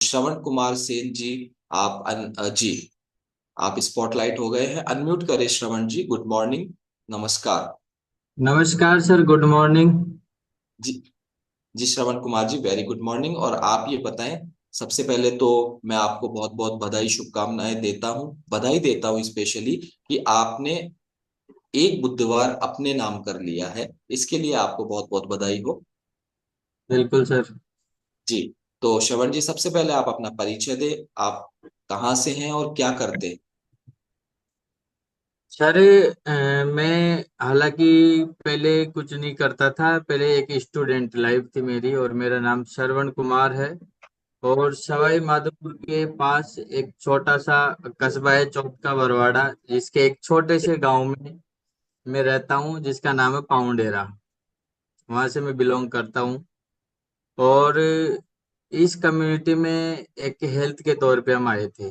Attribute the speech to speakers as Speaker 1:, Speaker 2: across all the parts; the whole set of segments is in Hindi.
Speaker 1: श्रवण कुमार सेन जी, आप जी, आप स्पॉटलाइट हो गए हैं। अनम्यूट करें श्रवण जी। Good morning. नमस्कार।
Speaker 2: नमस्कार सर, गुड मॉर्निंग।
Speaker 1: जी। जी Shravan Kumar ji, very good morning. और आप ये बताएं, सबसे पहले तो मैं आपको बहुत बहुत बधाई शुभकामनाएं देता हूं, बधाई देता हूं स्पेशली कि आपने एक बुधवार अपने नाम कर लिया है। इसके लिए आपको बहुत बहुत बधाई हो।
Speaker 2: बिल्कुल सर।
Speaker 1: जी। तो श्रवण जी, सबसे पहले आप अपना परिचय दें। आप कहाँ से हैं और क्या करते हैं?
Speaker 2: सर मैं हालांकि पहले कुछ नहीं करता था। पहले एक स्टूडेंट लाइफ थी मेरी, और मेरा नाम श्रवण कुमार है। और सवाई माधोपुर के पास एक छोटा सा कस्बा है, चौथ का बरवाड़ा, जिसके एक छोटे से गांव में मैं रहता हूँ, जिसका नाम है पाउंडेरा। वहां से मैं बिलोंग करता हूँ। और इस कम्युनिटी में एक हेल्थ के तौर पे हम आए थे।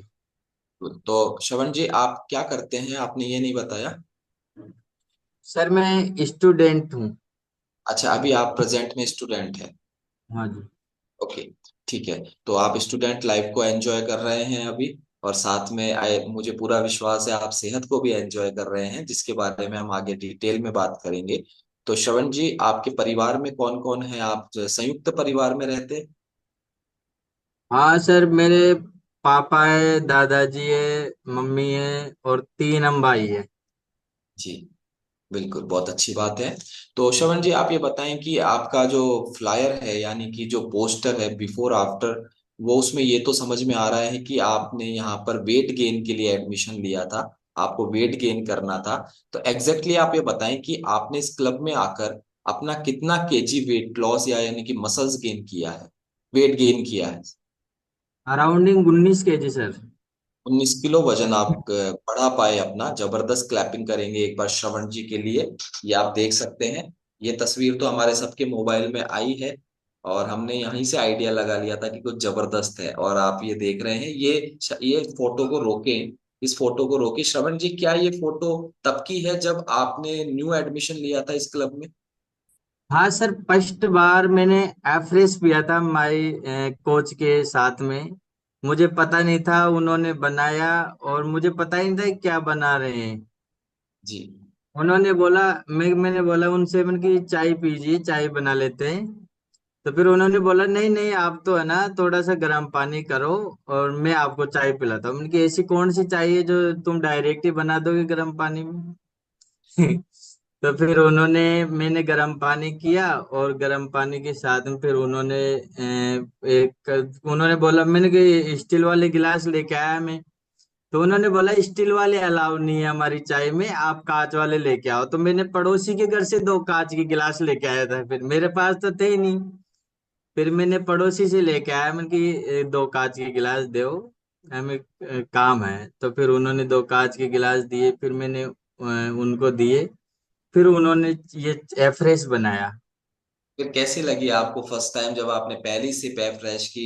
Speaker 1: तो श्रवण जी, आप क्या करते हैं आपने ये नहीं बताया।
Speaker 2: सर मैं स्टूडेंट हूँ।
Speaker 1: अच्छा, अभी आप प्रेजेंट में स्टूडेंट हैं।
Speaker 2: हाँ जी।
Speaker 1: ओके, ठीक है। तो आप स्टूडेंट लाइफ को एंजॉय कर रहे हैं अभी, और साथ में मुझे पूरा विश्वास है आप सेहत को भी एंजॉय कर रहे हैं, जिसके बारे में हम आगे डिटेल में बात करेंगे। तो श्रवण जी, आपके परिवार में कौन कौन है? आप संयुक्त परिवार में रहते हैं?
Speaker 2: हाँ सर, मेरे पापा है, दादाजी है, मम्मी है, और तीन हम भाई है।
Speaker 1: जी, बिल्कुल, बहुत अच्छी बात है। तो श्रवण जी, आप ये बताएं कि आपका जो फ्लायर है, यानी कि जो पोस्टर है बिफोर आफ्टर, वो उसमें ये तो समझ में आ रहा है कि आपने यहाँ पर वेट गेन के लिए एडमिशन लिया था, आपको वेट गेन करना था। तो एग्जैक्टली आप ये बताएं कि आपने इस क्लब में आकर अपना कितना केजी वेट लॉस या यानी कि मसल्स गेन किया है, वेट गेन किया है?
Speaker 2: अराउंडिंग 19 केजी सर।
Speaker 1: 19 किलो वजन आप बढ़ा पाए अपना। जबरदस्त क्लैपिंग करेंगे एक बार श्रवण जी के लिए। ये आप देख सकते हैं, ये तस्वीर तो हमारे सबके मोबाइल में आई है, और हमने यहीं से आइडिया लगा लिया था कि कुछ जबरदस्त है। और आप ये देख रहे हैं, ये फोटो को रोकें, इस फोटो को रोके श्रवण जी। क्या ये फोटो तब की है जब आपने न्यू एडमिशन लिया था इस क्लब में?
Speaker 2: हाँ सर, फर्स्ट बार मैंने एफरेस पिया था माई कोच के साथ में। मुझे पता नहीं था, उन्होंने बनाया, और मुझे पता ही नहीं था कि क्या बना रहे हैं।
Speaker 1: जी।
Speaker 2: उन्होंने बोला, मैंने बोला उनसे, मैंने कि चाय पीजिए, चाय बना लेते हैं। तो फिर उन्होंने बोला, नहीं नहीं, आप तो है ना थोड़ा सा गर्म पानी करो, और मैं आपको चाय पिलाता हूँ। मैंने कि ऐसी कौन सी चाय है जो तुम डायरेक्ट ही बना दोगे गर्म पानी में? तो फिर मैंने गर्म पानी किया, और गर्म पानी के साथ में फिर उन्होंने बोला, मैंने कि स्टील वाले गिलास लेके आया मैं। तो उन्होंने बोला, स्टील वाले अलाउ नहीं है हमारी चाय में, आप कांच वाले लेके आओ। तो मैंने पड़ोसी के घर से दो कांच के गिलास लेके आया था, फिर मेरे पास तो थे ही नहीं। फिर मैंने पड़ोसी से लेके आया, मैंने कि दो कांच के गिलास दो, हमें काम है। तो फिर उन्होंने दो कांच के गिलास दिए, फिर मैंने उनको दिए। फिर उन्होंने ये एफ्रेश बनाया।
Speaker 1: फिर कैसी लगी आपको फर्स्ट टाइम जब आपने पहली सिप फ्रेश की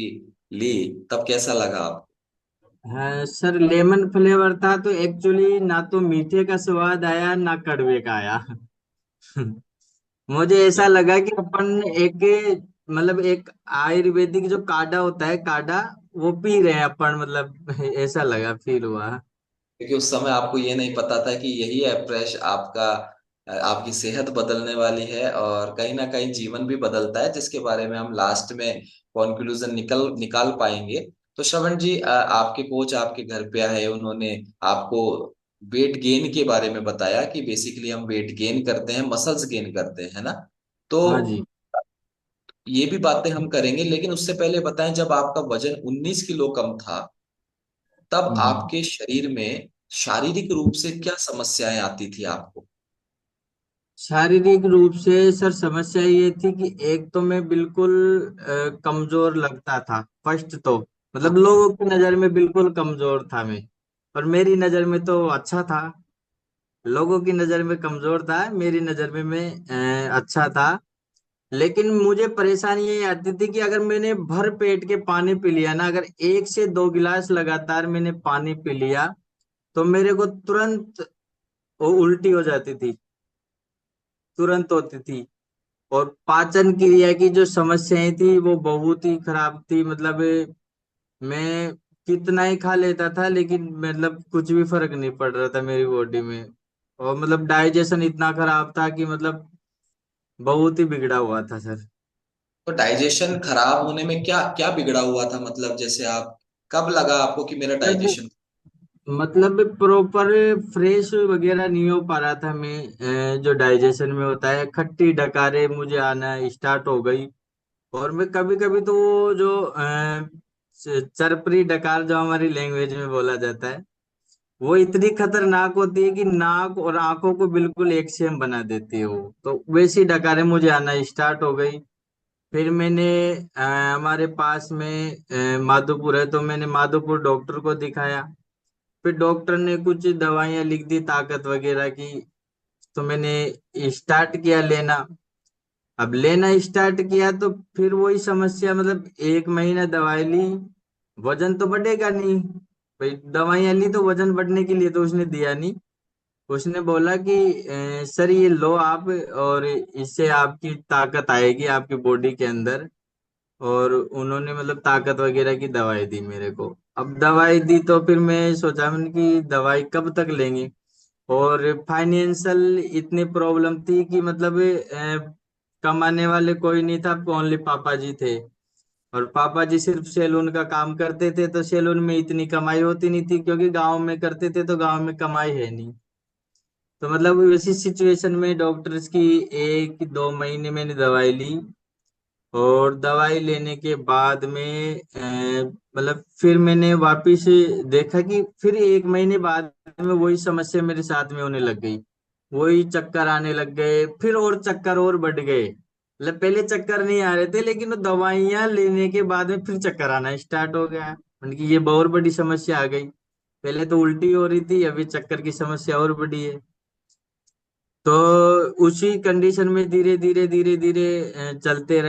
Speaker 1: ली? तब कैसा लगा आपको?
Speaker 2: हाँ सर, लेमन फ्लेवर था, तो एक्चुअली ना तो मीठे का स्वाद आया ना कड़वे का आया। मुझे ऐसा लगा कि अपन एक, मतलब एक आयुर्वेदिक जो काढ़ा होता है, काढ़ा, वो पी रहे हैं अपन, मतलब ऐसा लगा, फील हुआ।
Speaker 1: क्योंकि उस समय आपको ये नहीं पता था कि यही अप्रेश आपका आपकी सेहत बदलने वाली है, और कहीं ना कहीं जीवन भी बदलता है, जिसके बारे में हम लास्ट में कंक्लूजन निकाल पाएंगे। तो श्रवण जी, आपके कोच आपके घर पे आए, उन्होंने आपको वेट गेन के बारे में बताया कि बेसिकली हम वेट गेन करते हैं, मसल्स गेन करते हैं, है ना? तो
Speaker 2: हाँ जी।
Speaker 1: ये भी बातें हम करेंगे, लेकिन उससे पहले बताएं, जब आपका वजन 19 किलो कम था, तब
Speaker 2: हम्म।
Speaker 1: आपके शरीर में शारीरिक रूप से क्या समस्याएं आती थी आपको?
Speaker 2: शारीरिक रूप से सर समस्या ये थी कि एक तो मैं बिल्कुल कमजोर लगता था फर्स्ट तो, मतलब लोगों की नजर में बिल्कुल कमजोर था मैं। और मेरी नजर में तो अच्छा था। लोगों की नजर में कमजोर था, मेरी नजर में मैं अच्छा था। लेकिन मुझे परेशानी ये आती थी कि अगर मैंने भर पेट के पानी पी लिया ना, अगर 1 से 2 गिलास लगातार मैंने पानी पी लिया, तो मेरे को तुरंत वो उल्टी हो जाती थी, तुरंत होती थी। और पाचन क्रिया की जो समस्याएं थी वो बहुत ही खराब थी, मतलब मैं कितना ही खा लेता था, लेकिन मतलब कुछ भी फर्क नहीं पड़ रहा था मेरी बॉडी में। और मतलब डाइजेशन इतना खराब था कि मतलब बहुत ही बिगड़ा हुआ था सर।
Speaker 1: तो डाइजेशन खराब होने में क्या क्या बिगड़ा हुआ था, मतलब जैसे आप कब लगा आपको कि मेरा
Speaker 2: मतलब
Speaker 1: डाइजेशन।
Speaker 2: मतलब प्रॉपर फ्रेश वगैरह नहीं हो पा रहा था मैं। जो डाइजेशन में होता है, खट्टी डकारे मुझे आना स्टार्ट हो गई। और मैं कभी कभी तो वो जो चरपरी डकार जो हमारी लैंग्वेज में बोला जाता है, वो इतनी खतरनाक होती है कि नाक और आंखों को बिल्कुल एक सेम बना देती है वो। तो वैसी डकारें मुझे आना स्टार्ट हो गई। फिर मैंने हमारे पास में माधोपुर है, तो मैंने माधोपुर डॉक्टर को दिखाया। फिर डॉक्टर ने कुछ दवाइयां लिख दी ताकत वगैरह की। तो मैंने स्टार्ट किया लेना। अब लेना स्टार्ट किया तो फिर वही समस्या, मतलब एक महीना दवाई ली, वजन तो बढ़ेगा नहीं। भाई दवाइयां ली तो वजन बढ़ने के लिए तो उसने दिया नहीं। उसने बोला कि सर ये लो आप, और इससे आपकी ताकत आएगी आपकी बॉडी के अंदर। और उन्होंने मतलब ताकत वगैरह की दवाई दी मेरे को। अब दवाई दी तो फिर मैं सोचा मैंने कि दवाई कब तक लेंगे। और फाइनेंशियल इतनी प्रॉब्लम थी कि मतलब कमाने वाले कोई नहीं था, ओनली पापा जी थे। और पापा जी सिर्फ सैलून का काम करते थे, तो सैलून में इतनी कमाई होती नहीं थी, क्योंकि गांव में करते थे तो गांव में कमाई है नहीं। तो मतलब इसी सिचुएशन में डॉक्टर्स की 1-2 महीने मैंने दवाई ली। और दवाई लेने के बाद में मतलब फिर मैंने वापिस देखा कि फिर 1 महीने बाद में वही समस्या मेरे साथ में होने लग गई। वही चक्कर आने लग गए, फिर और चक्कर और बढ़ गए। मतलब पहले चक्कर नहीं आ रहे थे, लेकिन वो दवाइयां लेने के बाद में फिर चक्कर आना स्टार्ट हो गया। मतलब कि ये बहुत बड़ी समस्या आ गई। पहले तो उल्टी हो रही थी, अभी चक्कर की समस्या और बड़ी है। तो उसी कंडीशन में धीरे धीरे धीरे धीरे चलते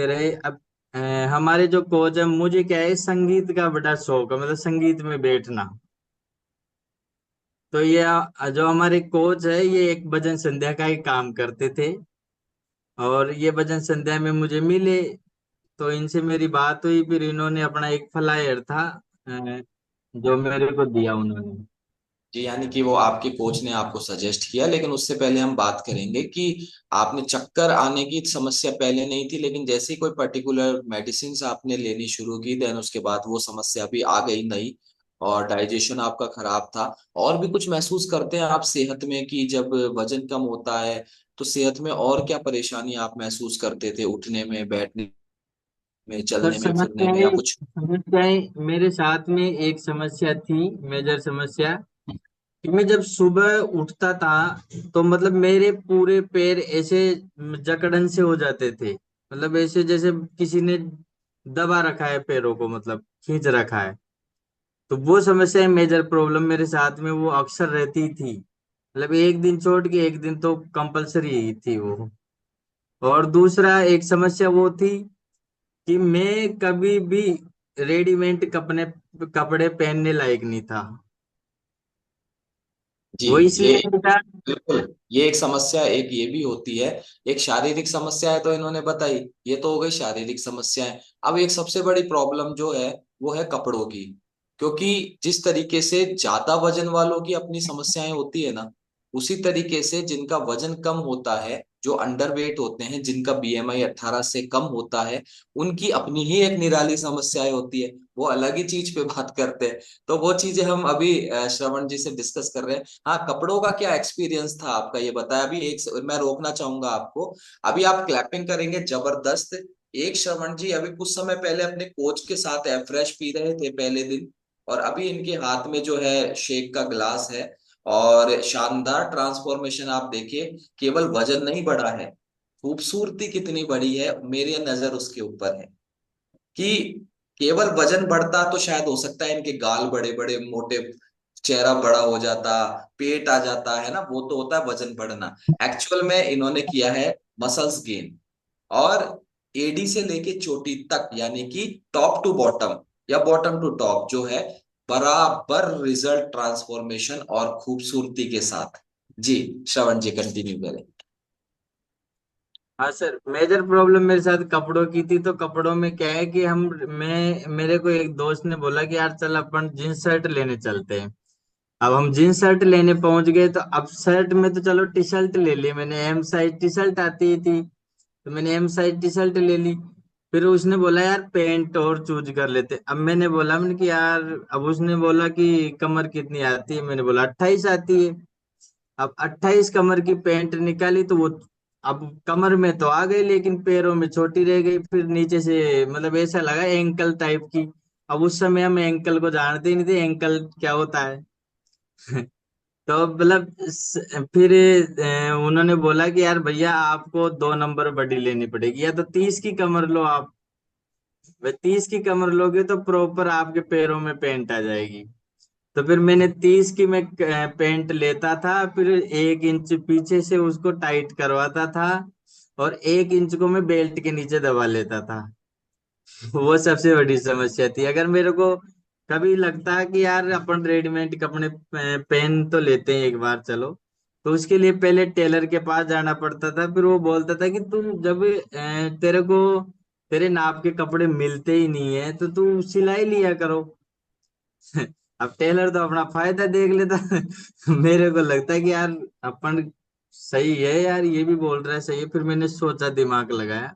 Speaker 2: रहे। अब अ, हमारे जो कोच है, मुझे क्या है संगीत का बड़ा शौक है, मतलब संगीत में बैठना। तो ये जो हमारे कोच है, ये एक भजन संध्या का ही काम करते थे। और ये भजन संध्या में मुझे मिले। तो इनसे मेरी बात हुई, फिर इन्होंने अपना एक फ्लायर था जो मेरे को दिया उन्होंने।
Speaker 1: जी, यानी कि वो आपके कोच ने आपको सजेस्ट किया, लेकिन उससे पहले हम बात करेंगे कि आपने चक्कर आने की समस्या पहले नहीं थी, लेकिन जैसे ही कोई पर्टिकुलर मेडिसिन आपने लेनी शुरू की, देन उसके बाद वो समस्या भी आ गई नहीं, और डाइजेशन आपका खराब था। और भी कुछ महसूस करते हैं आप सेहत में कि जब वजन कम होता है तो सेहत में और क्या परेशानी आप महसूस करते थे, उठने में, बैठने में,
Speaker 2: सर
Speaker 1: चलने में, फिरने में, या
Speaker 2: समस्याएं
Speaker 1: कुछ।
Speaker 2: समस्याएं मेरे साथ में एक समस्या थी, मेजर समस्या, कि मैं जब सुबह उठता था तो मतलब मेरे पूरे पैर ऐसे जकड़न से हो जाते थे। मतलब ऐसे जैसे किसी ने दबा रखा है पैरों को, मतलब खींच रखा है। तो वो समस्या, मेजर प्रॉब्लम मेरे साथ में वो अक्सर रहती थी। मतलब एक दिन छोड़ के एक दिन तो कंपलसरी ही थी वो। और दूसरा एक समस्या वो थी कि मैं कभी भी रेडीमेड कपड़े कपड़े पहनने लायक नहीं था।
Speaker 1: जी,
Speaker 2: वो
Speaker 1: ये
Speaker 2: इसलिए नहीं था।
Speaker 1: बिल्कुल, ये एक समस्या, एक ये भी होती है। एक शारीरिक समस्या है तो इन्होंने बताई, ये तो हो गई शारीरिक समस्याएं। अब एक सबसे बड़ी प्रॉब्लम जो है वो है कपड़ों की। क्योंकि जिस तरीके से ज्यादा वजन वालों की अपनी समस्याएं होती है ना, उसी तरीके से जिनका वजन कम होता है, जो अंडरवेट होते हैं, जिनका बीएमआई 18 से कम होता है, उनकी अपनी ही एक निराली समस्याएं होती है। वो अलग ही चीज पे बात करते हैं। तो वो चीजें हम अभी श्रवण जी से डिस्कस कर रहे हैं। हाँ, कपड़ों का क्या एक्सपीरियंस था आपका, ये बताया। अभी मैं रोकना चाहूंगा आपको। अभी आप क्लैपिंग करेंगे जबरदस्त। एक श्रवण जी अभी कुछ समय पहले अपने कोच के साथ एफ्रेश पी रहे थे पहले दिन, और अभी इनके हाथ में जो है शेक का ग्लास है। और शानदार ट्रांसफॉर्मेशन आप देखिए, केवल वजन नहीं बढ़ा है, खूबसूरती कितनी बड़ी है, मेरी नजर उसके ऊपर है। कि केवल वजन बढ़ता तो शायद हो सकता है इनके गाल बड़े बड़े मोटे, चेहरा बड़ा हो जाता, पेट आ जाता है ना, वो तो होता है वजन बढ़ना। एक्चुअल में इन्होंने किया है मसल्स गेन। और एडी से लेके चोटी तक, यानी कि टॉप टू बॉटम या बॉटम टू टॉप जो है, बराबर रिजल्ट, ट्रांसफॉर्मेशन और खूबसूरती के साथ। जी, श्रवण जी कंटिन्यू करें।
Speaker 2: हाँ सर, मेजर प्रॉब्लम मेरे साथ कपड़ों की थी। तो कपड़ों में क्या है कि हम मैं मेरे को एक दोस्त ने बोला कि यार चल अपन जींस शर्ट लेने चलते हैं। अब हम जींस शर्ट लेने पहुंच गए, तो अब शर्ट में तो चलो टी शर्ट ले ली मैंने, एम साइज टी शर्ट आती ही थी, तो मैंने एम साइज टी शर्ट ले ली। फिर उसने बोला यार पैंट और चूज कर लेते। अब मैंने कि यार, अब उसने बोला कि कमर कितनी आती है, मैंने बोला 28 आती है। अब 28 कमर की पैंट निकाली तो वो, अब कमर में तो आ गई लेकिन पैरों में छोटी रह गई, फिर नीचे से मतलब ऐसा लगा एंकल टाइप की। अब उस समय हम एंकल को जानते ही नहीं थे, एंकल क्या होता है। तो मतलब फिर उन्होंने बोला कि यार भैया आपको 2 नंबर बड़ी लेनी पड़ेगी, या तो 30 की कमर लो आप। भाई 30 की कमर लोगे तो प्रॉपर आपके पैरों में पेंट आ जाएगी। तो फिर मैंने 30 की मैं पेंट लेता था, फिर 1 इंच पीछे से उसको टाइट करवाता था, और 1 इंच को मैं बेल्ट के नीचे दबा लेता था। वो सबसे बड़ी समस्या थी। अगर मेरे को कभी लगता है कि यार अपन रेडीमेड कपड़े पहन तो लेते हैं एक बार चलो, तो उसके लिए पहले टेलर के पास जाना पड़ता था। फिर वो बोलता था कि तू जब तेरे को तेरे नाप के कपड़े मिलते ही नहीं है तो तू सिलाई लिया करो। अब टेलर तो अपना फायदा देख लेता। मेरे को लगता है कि यार अपन सही है यार, ये भी बोल रहा है सही है। फिर मैंने सोचा, दिमाग लगाया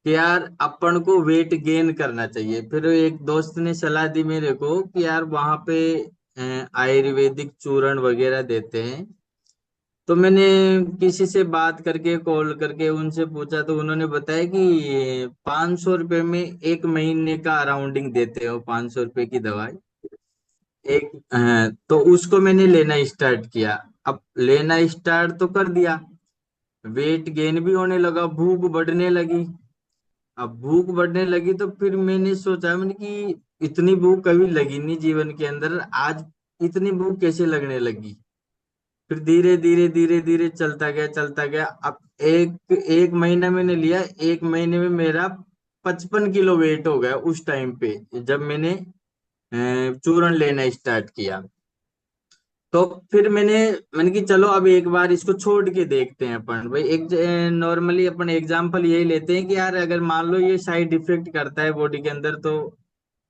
Speaker 2: कि यार अपन को वेट गेन करना चाहिए। फिर एक दोस्त ने सलाह दी मेरे को कि यार वहां पे आयुर्वेदिक चूर्ण वगैरह देते हैं। तो मैंने किसी से बात करके, कॉल करके उनसे पूछा, तो उन्होंने बताया कि 500 रुपये में 1 महीने का अराउंडिंग देते हो, 500 रुपये की दवाई एक। तो उसको मैंने लेना स्टार्ट किया। अब लेना स्टार्ट तो कर दिया, वेट गेन भी होने लगा, भूख बढ़ने लगी। अब भूख बढ़ने लगी तो फिर मैंने सोचा, मैंने कि इतनी भूख कभी लगी नहीं जीवन के अंदर, आज इतनी भूख कैसे लगने लगी। फिर धीरे धीरे धीरे धीरे चलता गया चलता गया। अब एक एक महीना मैंने लिया, 1 महीने में मेरा 55 किलो वेट हो गया उस टाइम पे, जब मैंने चूर्ण लेना स्टार्ट किया। तो फिर मैंने कि चलो अब एक बार इसको छोड़ के देखते हैं अपन। भाई एक नॉर्मली अपन एग्जांपल यही लेते हैं कि यार अगर मान लो ये साइड इफेक्ट करता है बॉडी के अंदर, तो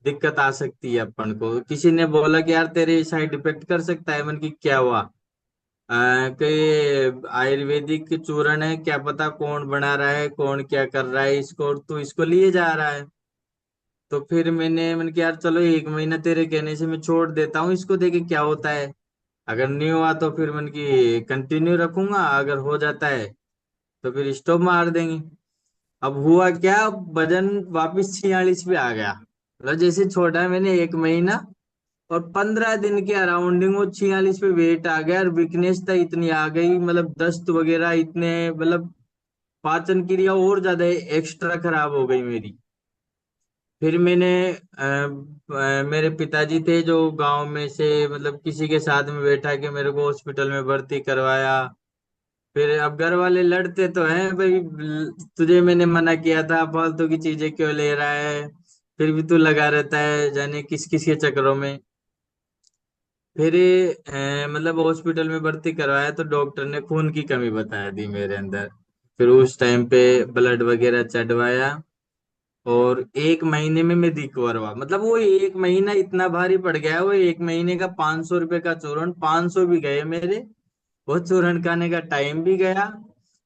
Speaker 2: दिक्कत आ सकती है अपन को। किसी ने बोला कि यार तेरे साइड इफेक्ट कर सकता है, मैंने कि क्या हुआ। कि आयुर्वेदिक चूर्ण है, क्या पता कौन बना रहा है, कौन क्या कर रहा है इसको, और तू इसको लिए जा रहा है। तो फिर मैंने कि यार चलो 1 महीना तेरे कहने से मैं छोड़ देता हूँ इसको, देखे क्या होता है। अगर नहीं हुआ तो फिर मन की कंटिन्यू रखूंगा, अगर हो जाता है तो फिर स्टॉप मार देंगे। अब हुआ क्या, वजन वापिस 46 पे आ गया। मतलब जैसे छोड़ा मैंने 1 महीना, और 15 दिन के अराउंडिंग वो 46 पे वेट आ गया, और वीकनेस था इतनी आ गई, मतलब दस्त वगैरह इतने, मतलब पाचन क्रिया और ज्यादा एक्स्ट्रा खराब हो गई मेरी। फिर मेरे पिताजी थे जो गांव में से, मतलब किसी के साथ में बैठा के मेरे को हॉस्पिटल में भर्ती करवाया। फिर अब घर वाले लड़ते तो हैं भाई, तुझे मैंने मना किया था, फालतू की चीजें क्यों ले रहा है, फिर भी तू लगा रहता है जाने किस किस के चक्करों में। फिर मतलब हॉस्पिटल में भर्ती करवाया तो डॉक्टर ने खून की कमी बता दी मेरे अंदर। फिर उस टाइम पे ब्लड वगैरह चढ़वाया, और 1 महीने में मैं रिकवर हुआ। मतलब वो 1 महीना इतना भारी पड़ गया, वो 1 महीने का 500 रुपये का चूरण, 500 भी गए मेरे। वो चूरण खाने का टाइम भी गया,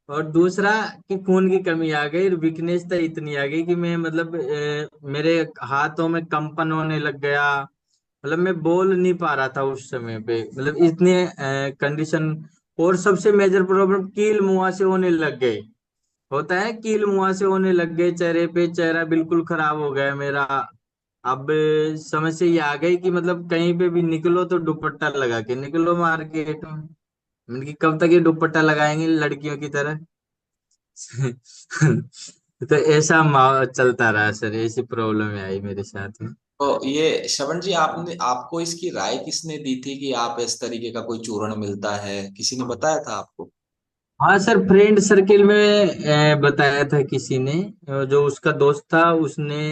Speaker 2: और दूसरा कि खून की कमी आ गई, वीकनेस तो इतनी आ गई कि मैं मतलब मेरे हाथों में कंपन होने लग गया। मतलब मैं बोल नहीं पा रहा था उस समय पे, मतलब इतने कंडीशन। और सबसे मेजर प्रॉब्लम कील मुंह से होने लग गए। होता है कील मुंह से होने लग गए चेहरे पे, चेहरा बिल्कुल खराब हो गया मेरा। अब समस्या ये आ गई कि मतलब कहीं पे भी निकलो तो दुपट्टा लगा के निकलो मार्केट में। मतलब कि कब तक ये दुपट्टा लगाएंगे लड़कियों की तरह। तो ऐसा चलता रहा सर, ऐसी प्रॉब्लम आई मेरे साथ में।
Speaker 1: तो ये श्रवण जी, आपने आपको इसकी राय किसने दी थी कि आप इस तरीके का कोई चूर्ण मिलता है, किसी ने बताया था आपको?
Speaker 2: हाँ सर, फ्रेंड सर्किल में बताया था किसी ने, जो उसका दोस्त था उसने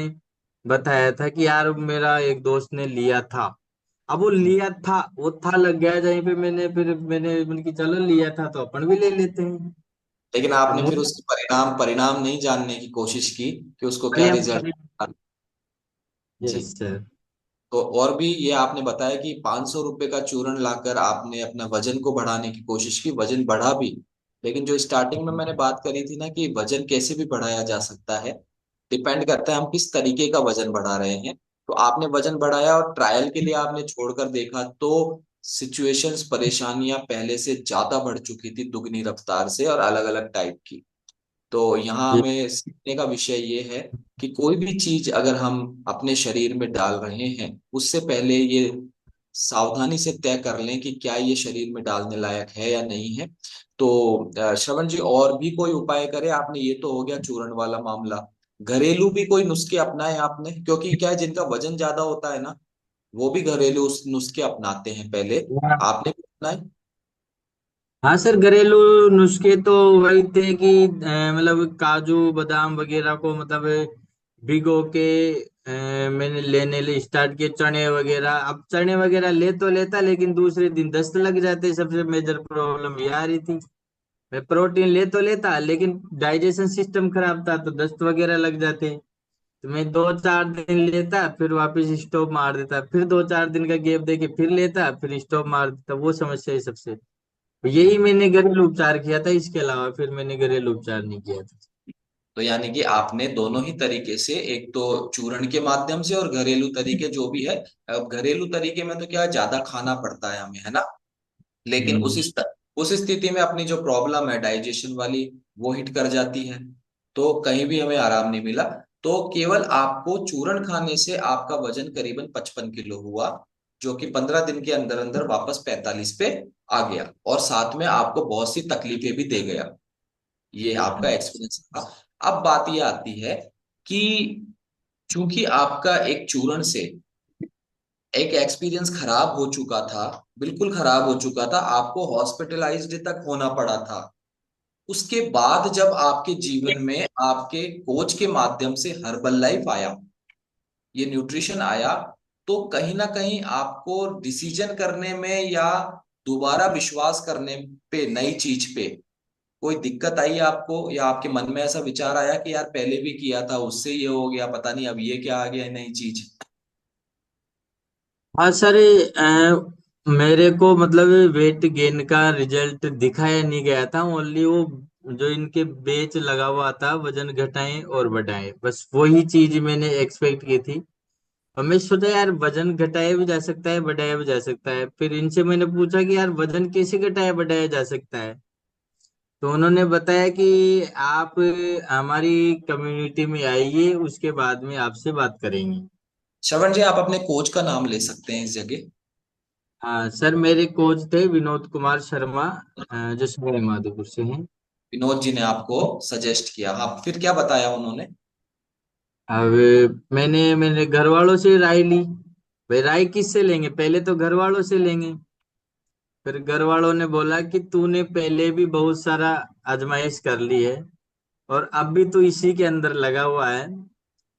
Speaker 2: बताया था कि यार मेरा एक दोस्त ने लिया था। अब वो लिया था, वो था लग गया जहीं पे, मैंने फिर मैंने की चलो लिया था तो अपन भी ले लेते हैं।
Speaker 1: लेकिन
Speaker 2: अब
Speaker 1: आपने फिर
Speaker 2: मुझे
Speaker 1: उसके परिणाम परिणाम नहीं जानने की कोशिश की कि उसको क्या
Speaker 2: परिणाम
Speaker 1: रिजल्ट।
Speaker 2: परिणाम
Speaker 1: जी।
Speaker 2: Yes sir.
Speaker 1: तो और भी ये आपने बताया कि 500 रुपए का चूर्ण लाकर आपने अपना वजन को बढ़ाने की कोशिश की, वजन बढ़ा भी। लेकिन जो स्टार्टिंग में मैंने बात करी थी ना कि वजन कैसे भी बढ़ाया जा सकता है, डिपेंड करता है हम किस तरीके का वजन बढ़ा रहे हैं। तो आपने वजन बढ़ाया और ट्रायल के लिए आपने छोड़कर देखा तो सिचुएशंस, परेशानियां पहले से ज्यादा बढ़ चुकी थी, दुगनी रफ्तार से और अलग अलग टाइप की। तो यहाँ हमें सीखने का विषय ये है कि कोई भी चीज अगर हम अपने शरीर में डाल रहे हैं, उससे पहले ये सावधानी से तय कर लें कि क्या ये शरीर में डालने लायक है या नहीं है। तो श्रवण जी, और भी कोई उपाय करें? आपने ये तो हो गया चूर्ण वाला मामला, घरेलू भी कोई नुस्खे अपनाए आपने? क्योंकि क्या है, जिनका वजन ज्यादा होता है ना, वो भी घरेलू उस नुस्खे अपनाते हैं पहले। आपने भी अपनाए?
Speaker 2: हाँ सर, घरेलू नुस्खे तो वही थे कि मतलब काजू बादाम वगैरह को मतलब भिगो के मैंने लेने स्टार्ट किए, चने वगैरह। अब चने वगैरह ले तो लेता, लेकिन दूसरे दिन दस्त लग जाते। सबसे मेजर प्रॉब्लम ये आ रही थी। मैं प्रोटीन ले तो लेता, लेकिन डाइजेशन सिस्टम खराब था, तो दस्त वगैरह लग जाते। तो मैं 2-4 दिन लेता, फिर वापस स्टॉप मार देता, फिर 2-4 दिन का गैप दे के फिर लेता, फिर स्टॉप मार देता। वो समस्या है सबसे। तो यही मैंने घरेलू उपचार किया था, इसके अलावा फिर मैंने घरेलू उपचार नहीं किया था।
Speaker 1: तो यानी कि आपने दोनों ही तरीके से, एक तो चूर्ण के माध्यम से और घरेलू तरीके जो भी है। अब घरेलू तरीके में तो क्या है, ज्यादा खाना पड़ता है हमें, है ना? लेकिन
Speaker 2: हम्म।
Speaker 1: उस स्थिति में अपनी जो प्रॉब्लम है डाइजेशन वाली, वो हिट कर जाती है। तो कहीं भी हमें आराम नहीं मिला। तो केवल आपको चूर्ण खाने से आपका वजन करीबन 55 किलो हुआ, जो कि 15 दिन के अंदर अंदर वापस 45 पे आ गया, और साथ में आपको बहुत सी तकलीफें भी दे गया। ये आपका एक्सपीरियंस था। अब बात ये आती है कि चूंकि आपका एक चूर्ण से एक एक्सपीरियंस खराब हो चुका था, बिल्कुल खराब हो चुका था, आपको हॉस्पिटलाइज्ड तक होना पड़ा था। उसके बाद जब आपके जीवन में आपके कोच के माध्यम से हर्बल लाइफ आया, ये न्यूट्रिशन आया, तो कहीं ना कहीं आपको डिसीजन करने में या दोबारा विश्वास करने पे, नई चीज पे कोई दिक्कत आई आपको, या आपके मन में ऐसा विचार आया कि यार पहले भी किया था उससे ये हो गया, पता नहीं अब ये क्या आ गया नई चीज?
Speaker 2: हाँ सर, मेरे को मतलब वेट गेन का रिजल्ट दिखाया नहीं गया था। ओनली वो जो इनके बेच लगा हुआ था, वजन घटाएं और बढ़ाएं, बस वही चीज मैंने एक्सपेक्ट की थी। और मैं सोचा यार वजन घटाया भी जा सकता है, बढ़ाया भी जा सकता है। फिर इनसे मैंने पूछा कि यार वजन कैसे घटाया बढ़ाया जा सकता है। तो उन्होंने बताया कि आप हमारी कम्युनिटी में आइए, उसके बाद में आपसे बात करेंगे।
Speaker 1: श्रवण जी, आप अपने कोच का नाम ले सकते हैं इस जगह।
Speaker 2: हाँ सर, मेरे कोच थे विनोद कुमार शर्मा, जो सवाई माधोपुर से हैं।
Speaker 1: विनोद जी ने आपको सजेस्ट किया, हाँ, फिर क्या बताया उन्होंने?
Speaker 2: अब मैंने मेरे घर वालों से राय ली। भाई राय किससे लेंगे, पहले तो घर वालों से लेंगे। फिर घर वालों ने बोला कि तूने पहले भी बहुत सारा आजमाइश कर ली है, और अब भी तू इसी के अंदर लगा हुआ है।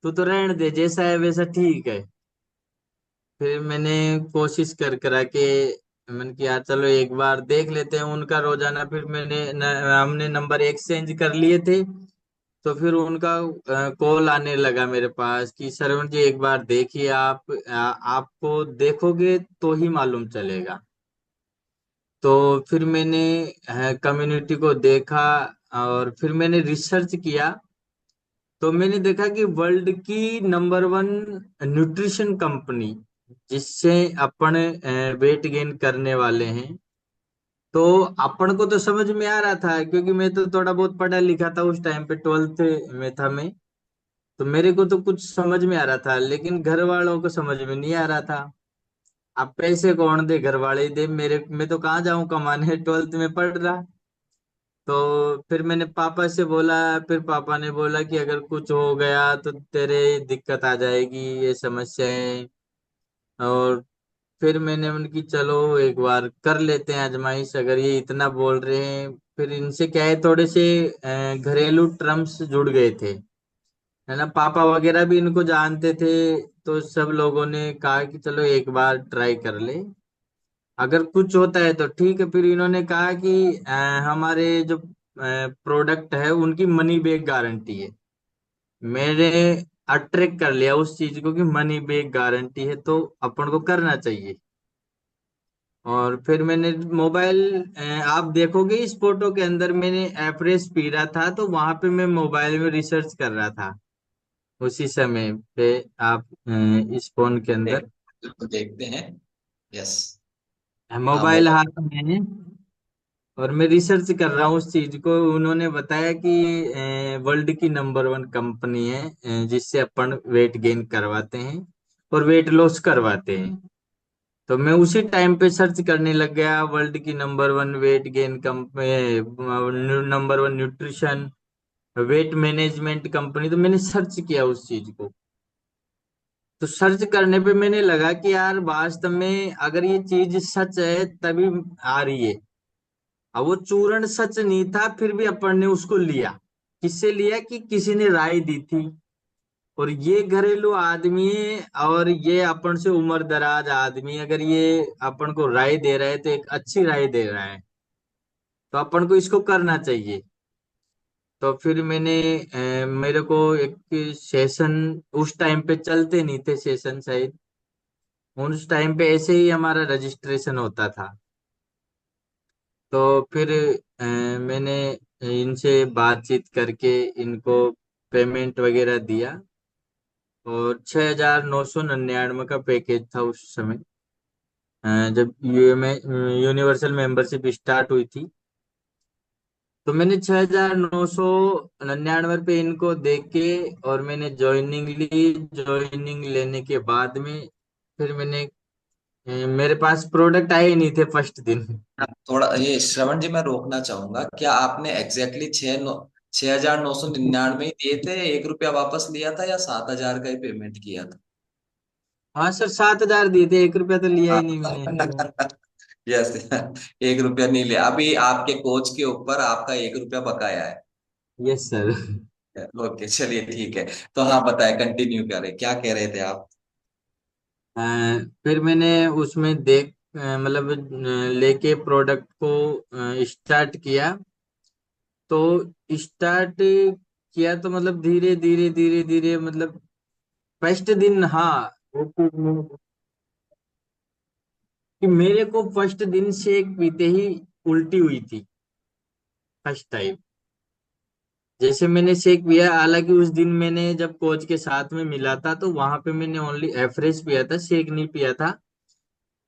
Speaker 2: तू तो रहने दे, जैसा है वैसा ठीक है। फिर मैंने कोशिश कर करा के मैंने किया चलो एक बार देख लेते हैं उनका रोजाना। फिर हमने नंबर एक्सचेंज कर लिए थे। तो फिर उनका कॉल आने लगा मेरे पास कि श्रवण जी एक बार देखिए, आपको देखोगे तो ही मालूम चलेगा। तो फिर मैंने कम्युनिटी को देखा, और फिर मैंने रिसर्च किया। तो मैंने देखा कि वर्ल्ड की नंबर 1 न्यूट्रिशन कंपनी, जिससे अपन वेट गेन करने वाले हैं। तो अपन को तो समझ में आ रहा था, क्योंकि मैं तो थोड़ा बहुत पढ़ा लिखा था उस टाइम पे, 12th में था मैं। तो मेरे को तो कुछ समझ में आ रहा था, लेकिन घर वालों को समझ में नहीं आ रहा था। अब पैसे कौन दे, घर वाले ही दे मेरे, मैं तो कहाँ जाऊं कमाने, 12th में पढ़ रहा। तो फिर मैंने पापा से बोला। फिर पापा ने बोला कि अगर कुछ हो गया तो तेरे दिक्कत आ जाएगी, ये समस्या है। और फिर मैंने उनकी चलो एक बार कर लेते हैं आजमाइश, अगर ये इतना बोल रहे हैं। फिर इनसे क्या है, थोड़े से घरेलू टर्म्स जुड़ गए थे, है ना। पापा वगैरह भी इनको जानते थे। तो सब लोगों ने कहा कि चलो एक बार ट्राई कर ले, अगर कुछ होता है तो ठीक है। फिर इन्होंने कहा कि हमारे जो प्रोडक्ट है, उनकी मनी बैक गारंटी है। मैंने अट्रैक्ट कर लिया उस चीज को कि मनी बैक गारंटी है तो अपन को करना चाहिए। और फिर मैंने मोबाइल, आप देखोगे इस फोटो के अंदर मैंने एफरेश पी रहा था, तो वहां पे मैं मोबाइल में रिसर्च कर रहा था उसी समय पे। आप इस फोन के
Speaker 1: देख
Speaker 2: अंदर
Speaker 1: देखते हैं। यस। हाँ,
Speaker 2: मोबाइल
Speaker 1: मोबाइल।
Speaker 2: हाथ में है और मैं रिसर्च कर रहा हूँ उस चीज को। उन्होंने बताया कि वर्ल्ड की नंबर वन कंपनी है जिससे अपन वेट गेन करवाते हैं और वेट लॉस करवाते हैं। तो मैं उसी टाइम पे सर्च करने लग गया, वर्ल्ड की number one weight gain company, number one nutrition weight management company. तो मैंने सर्च किया उस चीज को। तो सर्च करने पे मैंने लगा कि यार वास्तव में अगर ये चीज सच है तभी आ रही है। अब वो चूर्ण सच नहीं था, फिर भी अपन ने उसको लिया। किससे लिया? कि किसी ने राय दी थी। और ये घरेलू आदमी है और ये अपन से उम्र दराज आदमी, अगर ये अपन को राय दे रहा है तो एक अच्छी राय दे रहा है, तो अपन को इसको करना चाहिए। तो फिर मैंने मेरे को एक सेशन, उस टाइम पे चलते नहीं थे सेशन शायद, उस टाइम पे ऐसे ही हमारा रजिस्ट्रेशन होता था। तो फिर मैंने इनसे बातचीत करके इनको पेमेंट वगैरह दिया। और 6,999 का पैकेज था उस समय, जब यूनिवर्सल मेंबरशिप स्टार्ट हुई थी। तो मैंने 6,999 पे इनको दे के और मैंने ज्वाइनिंग ली। ज्वाइनिंग लेने के बाद में फिर मैंने, मेरे पास प्रोडक्ट आए ही नहीं थे फर्स्ट दिन।
Speaker 1: हाँ, थोड़ा ये श्रवण जी, मैं रोकना चाहूंगा। क्या आपने एग्जैक्टली 6,999 ही दिए थे, 1 रुपया वापस लिया था, या 7,000 का ही पेमेंट किया था?
Speaker 2: हाँ सर, 7,000 दिए थे, 1 रुपया तो लिया
Speaker 1: हाँ।
Speaker 2: ही नहीं मैंने।
Speaker 1: यस। 1 रुपया नहीं लिया। अभी आपके कोच के ऊपर आपका 1 रुपया बकाया है।
Speaker 2: Yes sir.
Speaker 1: ओके, चलिए ठीक है। तो हाँ, बताए, कंटिन्यू करें, क्या कह रहे थे आप?
Speaker 2: अ, फिर मैंने उसमें मतलब लेके प्रोडक्ट को स्टार्ट किया। तो स्टार्ट किया तो मतलब धीरे धीरे धीरे धीरे, मतलब फर्स्ट दिन, हाँ, वो कि मेरे को फर्स्ट दिन शेक पीते ही उल्टी हुई थी फर्स्ट टाइम। जैसे मैंने शेक पिया, हालांकि उस दिन मैंने जब कोच के साथ में मिला था तो वहां पे मैंने ओनली एफरेज पिया था, शेक नहीं पिया था।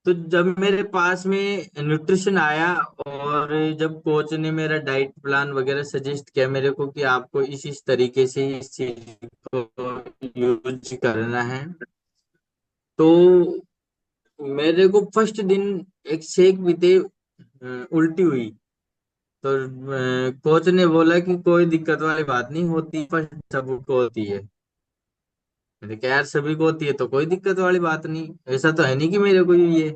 Speaker 2: तो जब मेरे पास में न्यूट्रिशन आया और जब कोच ने मेरा डाइट प्लान वगैरह सजेस्ट किया मेरे को कि आपको इस तरीके से ही इस चीज को यूज करना है, तो मेरे को फर्स्ट दिन एक शेक पीते उल्टी हुई। तो कोच ने बोला कि कोई दिक्कत वाली बात नहीं होती, फर्स्ट सबको होती है। मैंने कहा यार सभी को होती है तो कोई दिक्कत वाली बात नहीं, ऐसा तो है नहीं कि मेरे को ही ये।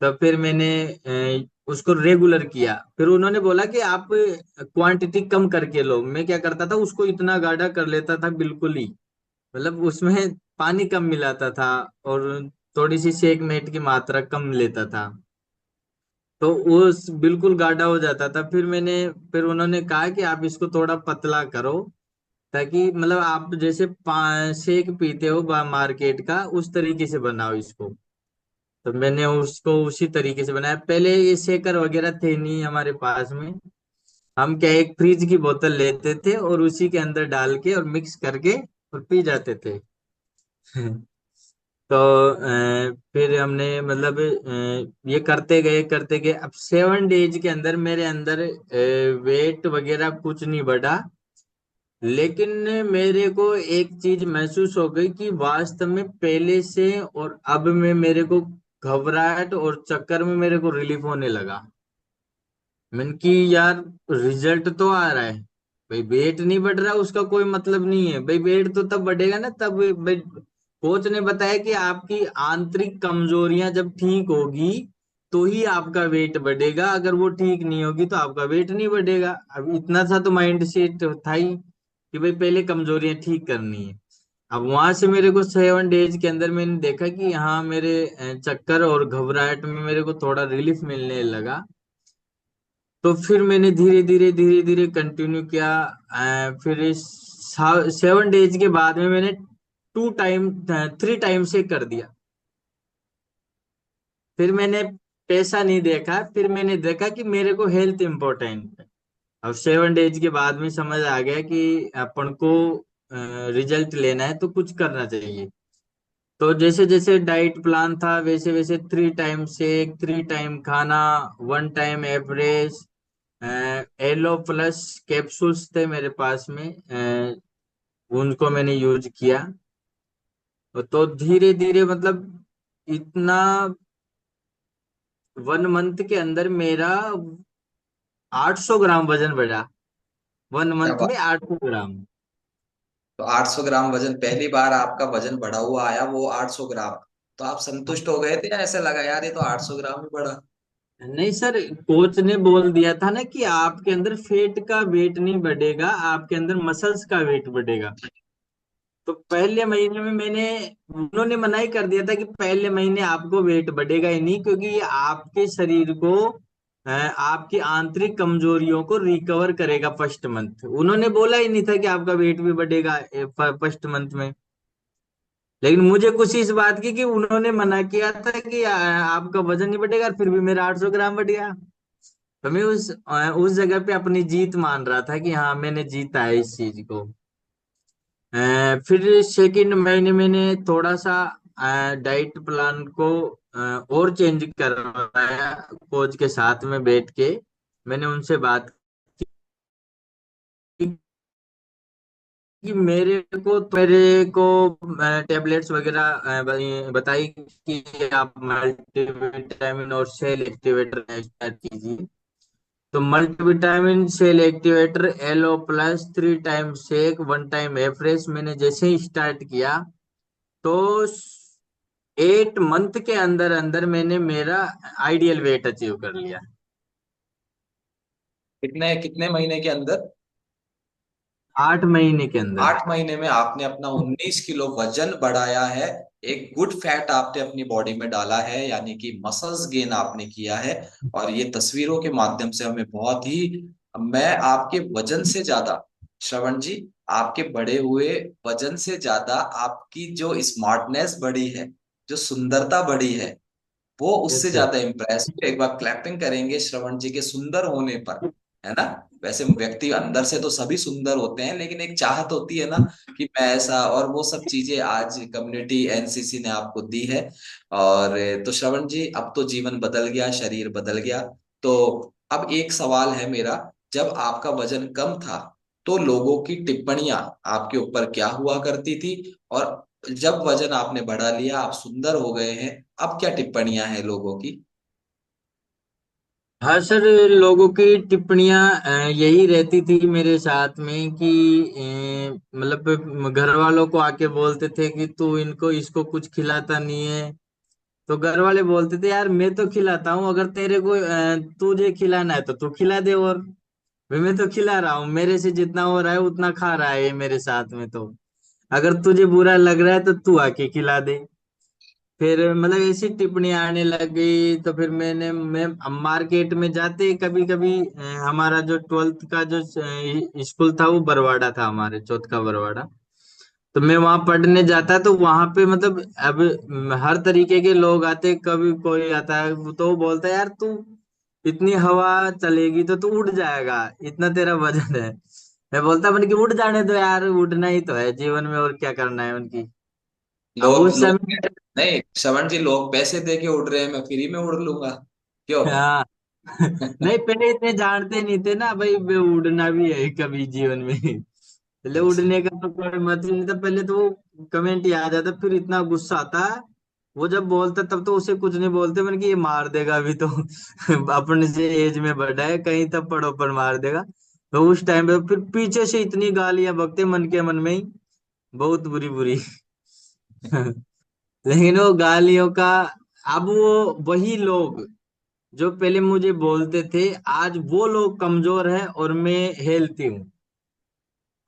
Speaker 2: तो फिर मैंने उसको रेगुलर किया। फिर उन्होंने बोला कि आप क्वांटिटी कम करके लो। मैं क्या करता था, उसको इतना गाढ़ा कर लेता था बिल्कुल ही, मतलब उसमें पानी कम मिलाता था और थोड़ी सी शेक मेट की मात्रा कम लेता था। तो वो बिल्कुल गाढ़ा हो जाता था। फिर उन्होंने कहा कि आप इसको थोड़ा पतला करो, ताकि मतलब आप जैसे शेक पीते हो मार्केट का उस तरीके से बनाओ इसको। तो मैंने उसको उसी तरीके से बनाया। पहले ये शेकर वगैरह थे नहीं हमारे पास में। हम क्या, एक फ्रिज की बोतल लेते थे और उसी के अंदर डाल के और मिक्स करके और पी जाते थे। तो फिर हमने मतलब ये करते गए। अब 7 डेज के अंदर मेरे अंदर वेट वगैरह कुछ नहीं बढ़ा। लेकिन मेरे को एक चीज महसूस हो गई कि वास्तव में पहले से और अब में मेरे को घबराहट और चक्कर में मेरे को रिलीफ होने लगा। मैंने कि यार रिजल्ट तो आ रहा है, भाई वेट नहीं बढ़ रहा उसका कोई मतलब नहीं है, भाई वेट तो तब बढ़ेगा ना तब भाई। कोच ने बताया कि आपकी आंतरिक कमजोरियां जब ठीक होगी तो ही आपका वेट बढ़ेगा, अगर वो ठीक नहीं होगी तो आपका वेट नहीं बढ़ेगा। अब इतना सा तो माइंड सेट था ही कि भाई पहले कमजोरियां ठीक करनी है। अब वहां से मेरे को 7 डेज के अंदर मैंने देखा कि हाँ मेरे चक्कर और घबराहट में मेरे को थोड़ा रिलीफ मिलने लगा। तो फिर मैंने धीरे धीरे कंटिन्यू किया। फिर 7 डेज के बाद में मैंने 3 टाइम से कर दिया। फिर मैंने पैसा नहीं देखा, फिर मैंने देखा कि मेरे को हेल्थ इम्पोर्टेंट है। अब 7 डेज के बाद में समझ आ गया कि अपन को रिजल्ट लेना है तो कुछ करना चाहिए। तो जैसे जैसे डाइट प्लान था वैसे वैसे 3 टाइम शेक, 3 टाइम खाना, 1 time average, aloe plus capsules थे मेरे पास में, उनको मैंने यूज किया। तो धीरे धीरे मतलब इतना 1 मंथ के अंदर मेरा 800 ग्राम वजन बढ़ा। वन
Speaker 1: क्या
Speaker 2: मंथ
Speaker 1: बात।
Speaker 2: में 800 ग्राम।
Speaker 1: तो 800 ग्राम वजन पहली बार आपका वजन बढ़ा हुआ आया, वो 800 ग्राम। तो आप संतुष्ट हो गए थे या ऐसे लगा यार ये तो 800 ग्राम ही बढ़ा?
Speaker 2: नहीं सर, कोच ने बोल दिया था ना कि आपके अंदर फेट का वेट नहीं बढ़ेगा, आपके अंदर मसल्स का वेट बढ़ेगा। तो पहले महीने में मैंने, उन्होंने मना ही कर दिया था कि पहले महीने आपको वेट बढ़ेगा ही नहीं, क्योंकि ये आपके शरीर को आपकी आंतरिक कमजोरियों को रिकवर करेगा फर्स्ट मंथ। उन्होंने बोला ही नहीं था कि आपका वेट भी बढ़ेगा फर्स्ट मंथ में। लेकिन मुझे खुशी इस बात की कि उन्होंने मना किया था कि आपका वजन नहीं बढ़ेगा, फिर भी मेरा 800 ग्राम बढ़ गया। तो मैं उस जगह पे अपनी जीत मान रहा था कि हाँ मैंने जीता है इस चीज को। फिर सेकंड महीने मैंने थोड़ा सा डाइट प्लान को और चेंज करवाया, कोच के साथ में बैठ के मैंने उनसे बात की कि मेरे को टेबलेट्स वगैरह बताई कि आप मल्टीविटामिन और सेल एक्टिवेटर स्टार्ट कीजिए। तो multivitamin cell activator, aloe plus, 3 time shake, 1 time Afresh मैंने जैसे ही स्टार्ट किया, तो 8 मंथ के अंदर अंदर मैंने मेरा आइडियल वेट अचीव कर लिया।
Speaker 1: कितने कितने महीने के अंदर?
Speaker 2: 8 महीने के अंदर।
Speaker 1: 8 महीने में आपने अपना 19 किलो वजन बढ़ाया है। एक गुड फैट आपने अपनी बॉडी में डाला है, यानी कि मसल्स गेन आपने किया है। और ये तस्वीरों के माध्यम से हमें बहुत ही, मैं आपके वजन से ज्यादा, श्रवण जी, आपके बढ़े हुए वजन से ज्यादा आपकी जो स्मार्टनेस बढ़ी है, जो सुंदरता बढ़ी है, वो उससे
Speaker 2: अच्छा।
Speaker 1: ज्यादा इम्प्रेस। एक बार क्लैपिंग करेंगे श्रवण जी के सुंदर होने पर, है ना? वैसे व्यक्ति अंदर से तो सभी सुंदर होते हैं, लेकिन एक चाहत होती है ना कि मैं ऐसा, और वो सब चीजें आज कम्युनिटी एनसीसी ने आपको दी है। और तो श्रवण जी, अब तो जीवन बदल गया, शरीर बदल गया। तो अब एक सवाल है मेरा, जब आपका वजन कम था तो लोगों की टिप्पणियां आपके ऊपर क्या हुआ करती थी, और जब वजन आपने बढ़ा लिया, आप सुंदर हो गए हैं, अब क्या टिप्पणियां हैं लोगों की?
Speaker 2: हाँ सर, लोगों की टिप्पणियां यही रहती थी मेरे साथ में कि मतलब घर वालों को आके बोलते थे कि तू इनको इसको कुछ खिलाता नहीं है। तो घर वाले बोलते थे यार मैं तो खिलाता हूँ, अगर तेरे को तुझे खिलाना है तो तू खिला दे। और भाई मैं तो खिला रहा हूँ, मेरे से जितना हो रहा है उतना खा रहा है ये मेरे साथ में। तो अगर तुझे बुरा लग रहा है तो तू आके खिला दे। फिर मतलब ऐसी टिप्पणी आने लग गई। तो फिर मैं हम मार्केट में जाते कभी कभी, हमारा जो 12th का जो स्कूल था वो बरवाड़ा था, हमारे चौथ का बरवाड़ा। तो मैं वहां पढ़ने जाता तो वहां पे मतलब अब हर तरीके के लोग आते, कभी कोई आता है तो वो बोलता है यार तू इतनी हवा चलेगी तो तू उड़ जाएगा, इतना तेरा वजन है। मैं बोलता मन की उड़ जाने दो यार, उड़ना ही तो है जीवन में, और क्या करना है उनकी। अब
Speaker 1: लोग
Speaker 2: उस
Speaker 1: लोग
Speaker 2: समय
Speaker 1: नहीं श्रवण जी, लोग पैसे दे के उड़ रहे हैं, मैं फ्री में उड़ लूंगा क्यों?
Speaker 2: हाँ नहीं, पहले इतने जानते नहीं थे ना भाई, वे उड़ना भी है कभी जीवन में। पहले
Speaker 1: अच्छा।
Speaker 2: उड़ने का तो कोई मतलब नहीं था, पहले तो वो कमेंट ही आ जाता, फिर इतना गुस्सा आता। वो जब बोलता तब तो उसे कुछ नहीं बोलते, मैंने कि ये मार देगा अभी तो अपने से एज में बड़ा है, कहीं तब पड़ो पर मार देगा। तो उस टाइम पे फिर पीछे से इतनी गालियां बकते मन के मन में ही, बहुत बुरी बुरी। लेकिन वो गालियों का, अब वो वही लोग जो पहले मुझे बोलते थे, आज वो लोग कमजोर है और मैं हेल्थी हूँ।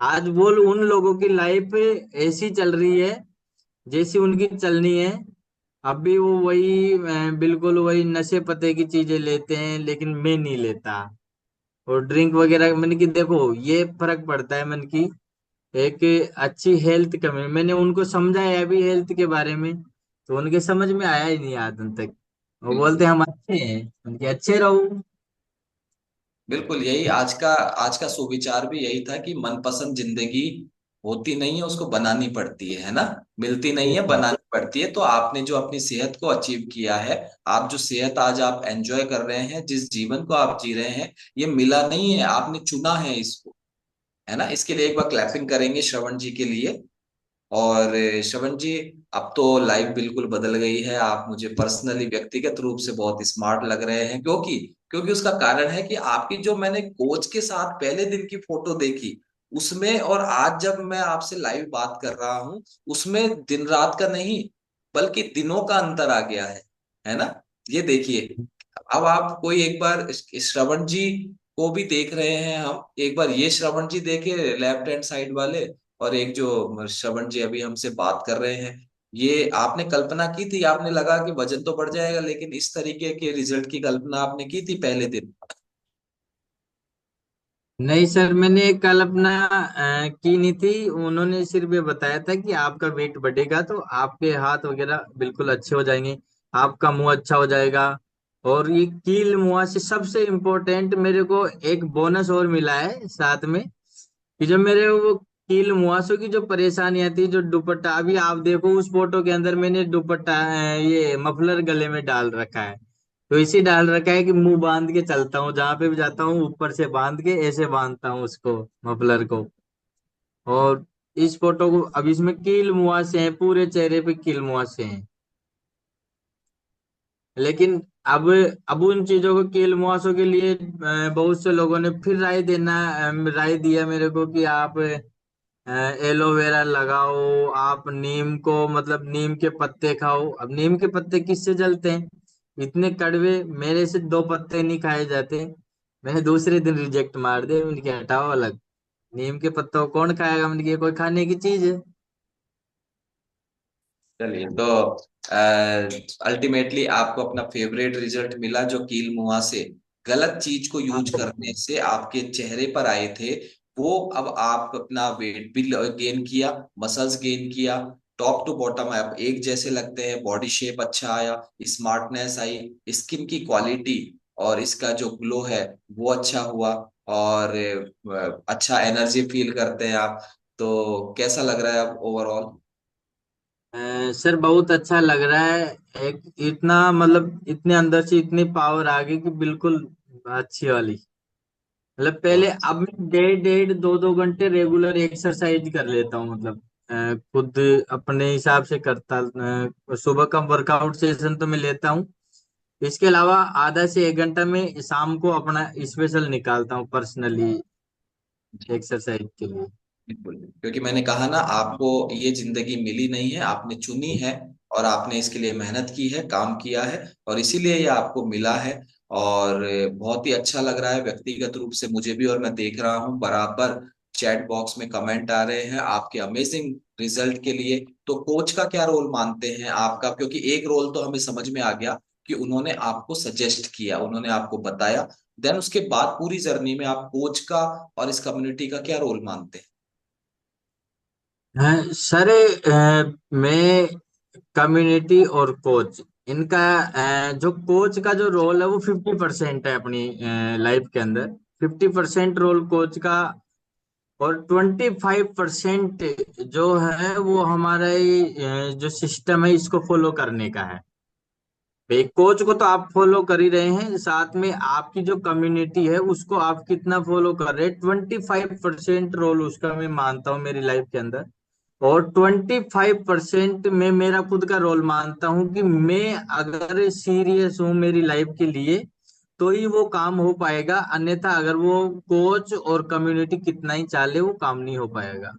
Speaker 2: आज वो उन लोगों की लाइफ ऐसी चल रही है जैसी उनकी चलनी है। अब भी वो वही बिल्कुल वही नशे पते की चीजें लेते हैं, लेकिन मैं नहीं लेता। और ड्रिंक वगैरह, मैंने कि देखो ये फर्क पड़ता है मन की एक अच्छी हेल्थ कमी। मैंने उनको समझाया भी हेल्थ के बारे में, तो उनके समझ में आया ही नहीं आज तक। वो बोलते
Speaker 1: बिल्कुल
Speaker 2: हम अच्छे हैं, उनके अच्छे रहो।
Speaker 1: बिल्कुल, यही आज का सुविचार भी यही था कि मनपसंद जिंदगी होती नहीं है, उसको बनानी पड़ती है ना। मिलती नहीं है,
Speaker 2: बिल्कुल।
Speaker 1: बनानी पड़ती है। तो आपने जो अपनी सेहत को अचीव किया है, आप जो सेहत आज आप एंजॉय कर रहे हैं, जिस जीवन को आप जी रहे हैं, ये मिला नहीं है, आपने चुना है इसको, है ना। इसके लिए एक बार क्लैपिंग करेंगे श्रवण जी के लिए। और श्रवण जी, अब तो लाइफ बिल्कुल बदल गई है, आप मुझे पर्सनली व्यक्तिगत रूप से बहुत स्मार्ट लग रहे हैं, क्योंकि क्योंकि उसका कारण है कि आपकी जो मैंने कोच के साथ पहले दिन की फोटो देखी, उसमें और आज जब मैं आपसे लाइव बात कर रहा हूं, उसमें दिन रात का नहीं बल्कि दिनों का अंतर आ गया है ना। ये देखिए, अब आप कोई एक बार श्रवण जी को भी देख रहे हैं हम, एक बार ये श्रवण जी देखे लेफ्ट हैंड साइड वाले, और एक जो श्रवण जी अभी हमसे बात कर रहे हैं, ये आपने कल्पना की थी, आपने लगा कि वजन तो बढ़ जाएगा, लेकिन इस तरीके के रिजल्ट की कल्पना आपने की थी पहले दिन?
Speaker 2: नहीं सर, मैंने कल अपना की नहीं थी। उन्होंने सिर्फ ये बताया था कि आपका वेट बढ़ेगा तो आपके हाथ वगैरह बिल्कुल अच्छे हो जाएंगे, आपका मुंह अच्छा हो जाएगा। और ये कील मुंह से सबसे इम्पोर्टेंट मेरे को एक बोनस और मिला है साथ में, कि जो मेरे वो कील मुहासों की जो परेशानी आती है, जो दुपट्टा अभी आप देखो उस फोटो के अंदर मैंने दुपट्टा ये मफलर गले में डाल रखा है। तो इसी डाल रखा है कि मुंह बांध के चलता हूँ, जहां पे भी जाता हूँ ऊपर से बांध के ऐसे बांधता हूँ उसको, मफलर को। और इस फोटो को अब इसमें कील मुहासे हैं, पूरे चेहरे पे कील मुहासे हैं। लेकिन अब अब उन चीजों को, कील मुहासों के लिए बहुत से लोगों ने फिर राय दिया मेरे को कि आप एलोवेरा लगाओ, आप नीम को मतलब नीम के पत्ते खाओ। अब नीम के पत्ते किससे जलते हैं, इतने कड़वे, मेरे से दो पत्ते नहीं खाए जाते। मैंने दूसरे दिन रिजेक्ट मार दिया, मैंने कहा हटाओ अलग, नीम के पत्तों को कौन खाएगा, मैंने कहा ये कोई खाने की चीज है।
Speaker 1: चलिए, तो अल्टीमेटली आपको अपना फेवरेट रिजल्ट मिला, जो कील मुंहा से गलत चीज को
Speaker 2: हाँ
Speaker 1: यूज करने से आपके चेहरे पर आए थे, वो अब आप अपना वेट भी गेन किया, मसल्स गेन किया, टॉप टू बॉटम आप एक जैसे लगते हैं, बॉडी शेप अच्छा आया, स्मार्टनेस आई, स्किन की क्वालिटी और इसका जो ग्लो है वो अच्छा हुआ, और अच्छा एनर्जी फील करते हैं आप। तो कैसा लग रहा है अब ओवरऑल?
Speaker 2: सर बहुत अच्छा लग रहा है। एक इतना मतलब इतने अंदर से इतनी पावर आ गई कि बिल्कुल अच्छी वाली। मतलब पहले,
Speaker 1: बहुत
Speaker 2: अब मैं 1.5 2 2 घंटे रेगुलर एक्सरसाइज कर लेता हूँ। मतलब खुद अपने हिसाब से करता। सुबह का वर्कआउट सेशन तो मैं लेता हूँ, इसके अलावा आधा से 1 घंटा में शाम को अपना स्पेशल निकालता हूँ पर्सनली
Speaker 1: जी,
Speaker 2: एक्सरसाइज के लिए।
Speaker 1: बिल्कुल, क्योंकि मैंने कहा ना, आपको ये जिंदगी मिली नहीं है, आपने चुनी है, और आपने इसके लिए मेहनत की है, काम किया है, और इसीलिए ये आपको मिला है। और बहुत ही अच्छा लग रहा है व्यक्तिगत रूप से मुझे भी, और मैं देख रहा हूँ बराबर चैट बॉक्स में कमेंट आ रहे हैं आपके अमेजिंग रिजल्ट के लिए। तो कोच का क्या रोल मानते हैं आपका? क्योंकि एक रोल तो हमें समझ में आ गया कि उन्होंने आपको सजेस्ट किया, उन्होंने आपको बताया, देन उसके बाद पूरी जर्नी में आप कोच का और इस कम्युनिटी का क्या रोल मानते हैं?
Speaker 2: हाँ सर, मैं कम्युनिटी और कोच, इनका जो कोच का जो रोल है वो 50% है अपनी लाइफ के अंदर। 50% रोल कोच का, और 25% जो है वो हमारा ये, जो सिस्टम है इसको फॉलो करने का है। एक कोच को तो आप फॉलो कर ही रहे हैं, साथ में आपकी जो कम्युनिटी है उसको आप कितना फॉलो कर रहे हैं। 25% रोल उसका मैं मानता हूँ मेरी लाइफ के अंदर। और 25% में मेरा खुद का रोल मानता हूँ कि मैं अगर सीरियस हूँ मेरी लाइफ के लिए तो ही वो काम हो पाएगा, अन्यथा अगर वो कोच और कम्युनिटी कितना ही चाले वो काम नहीं हो पाएगा।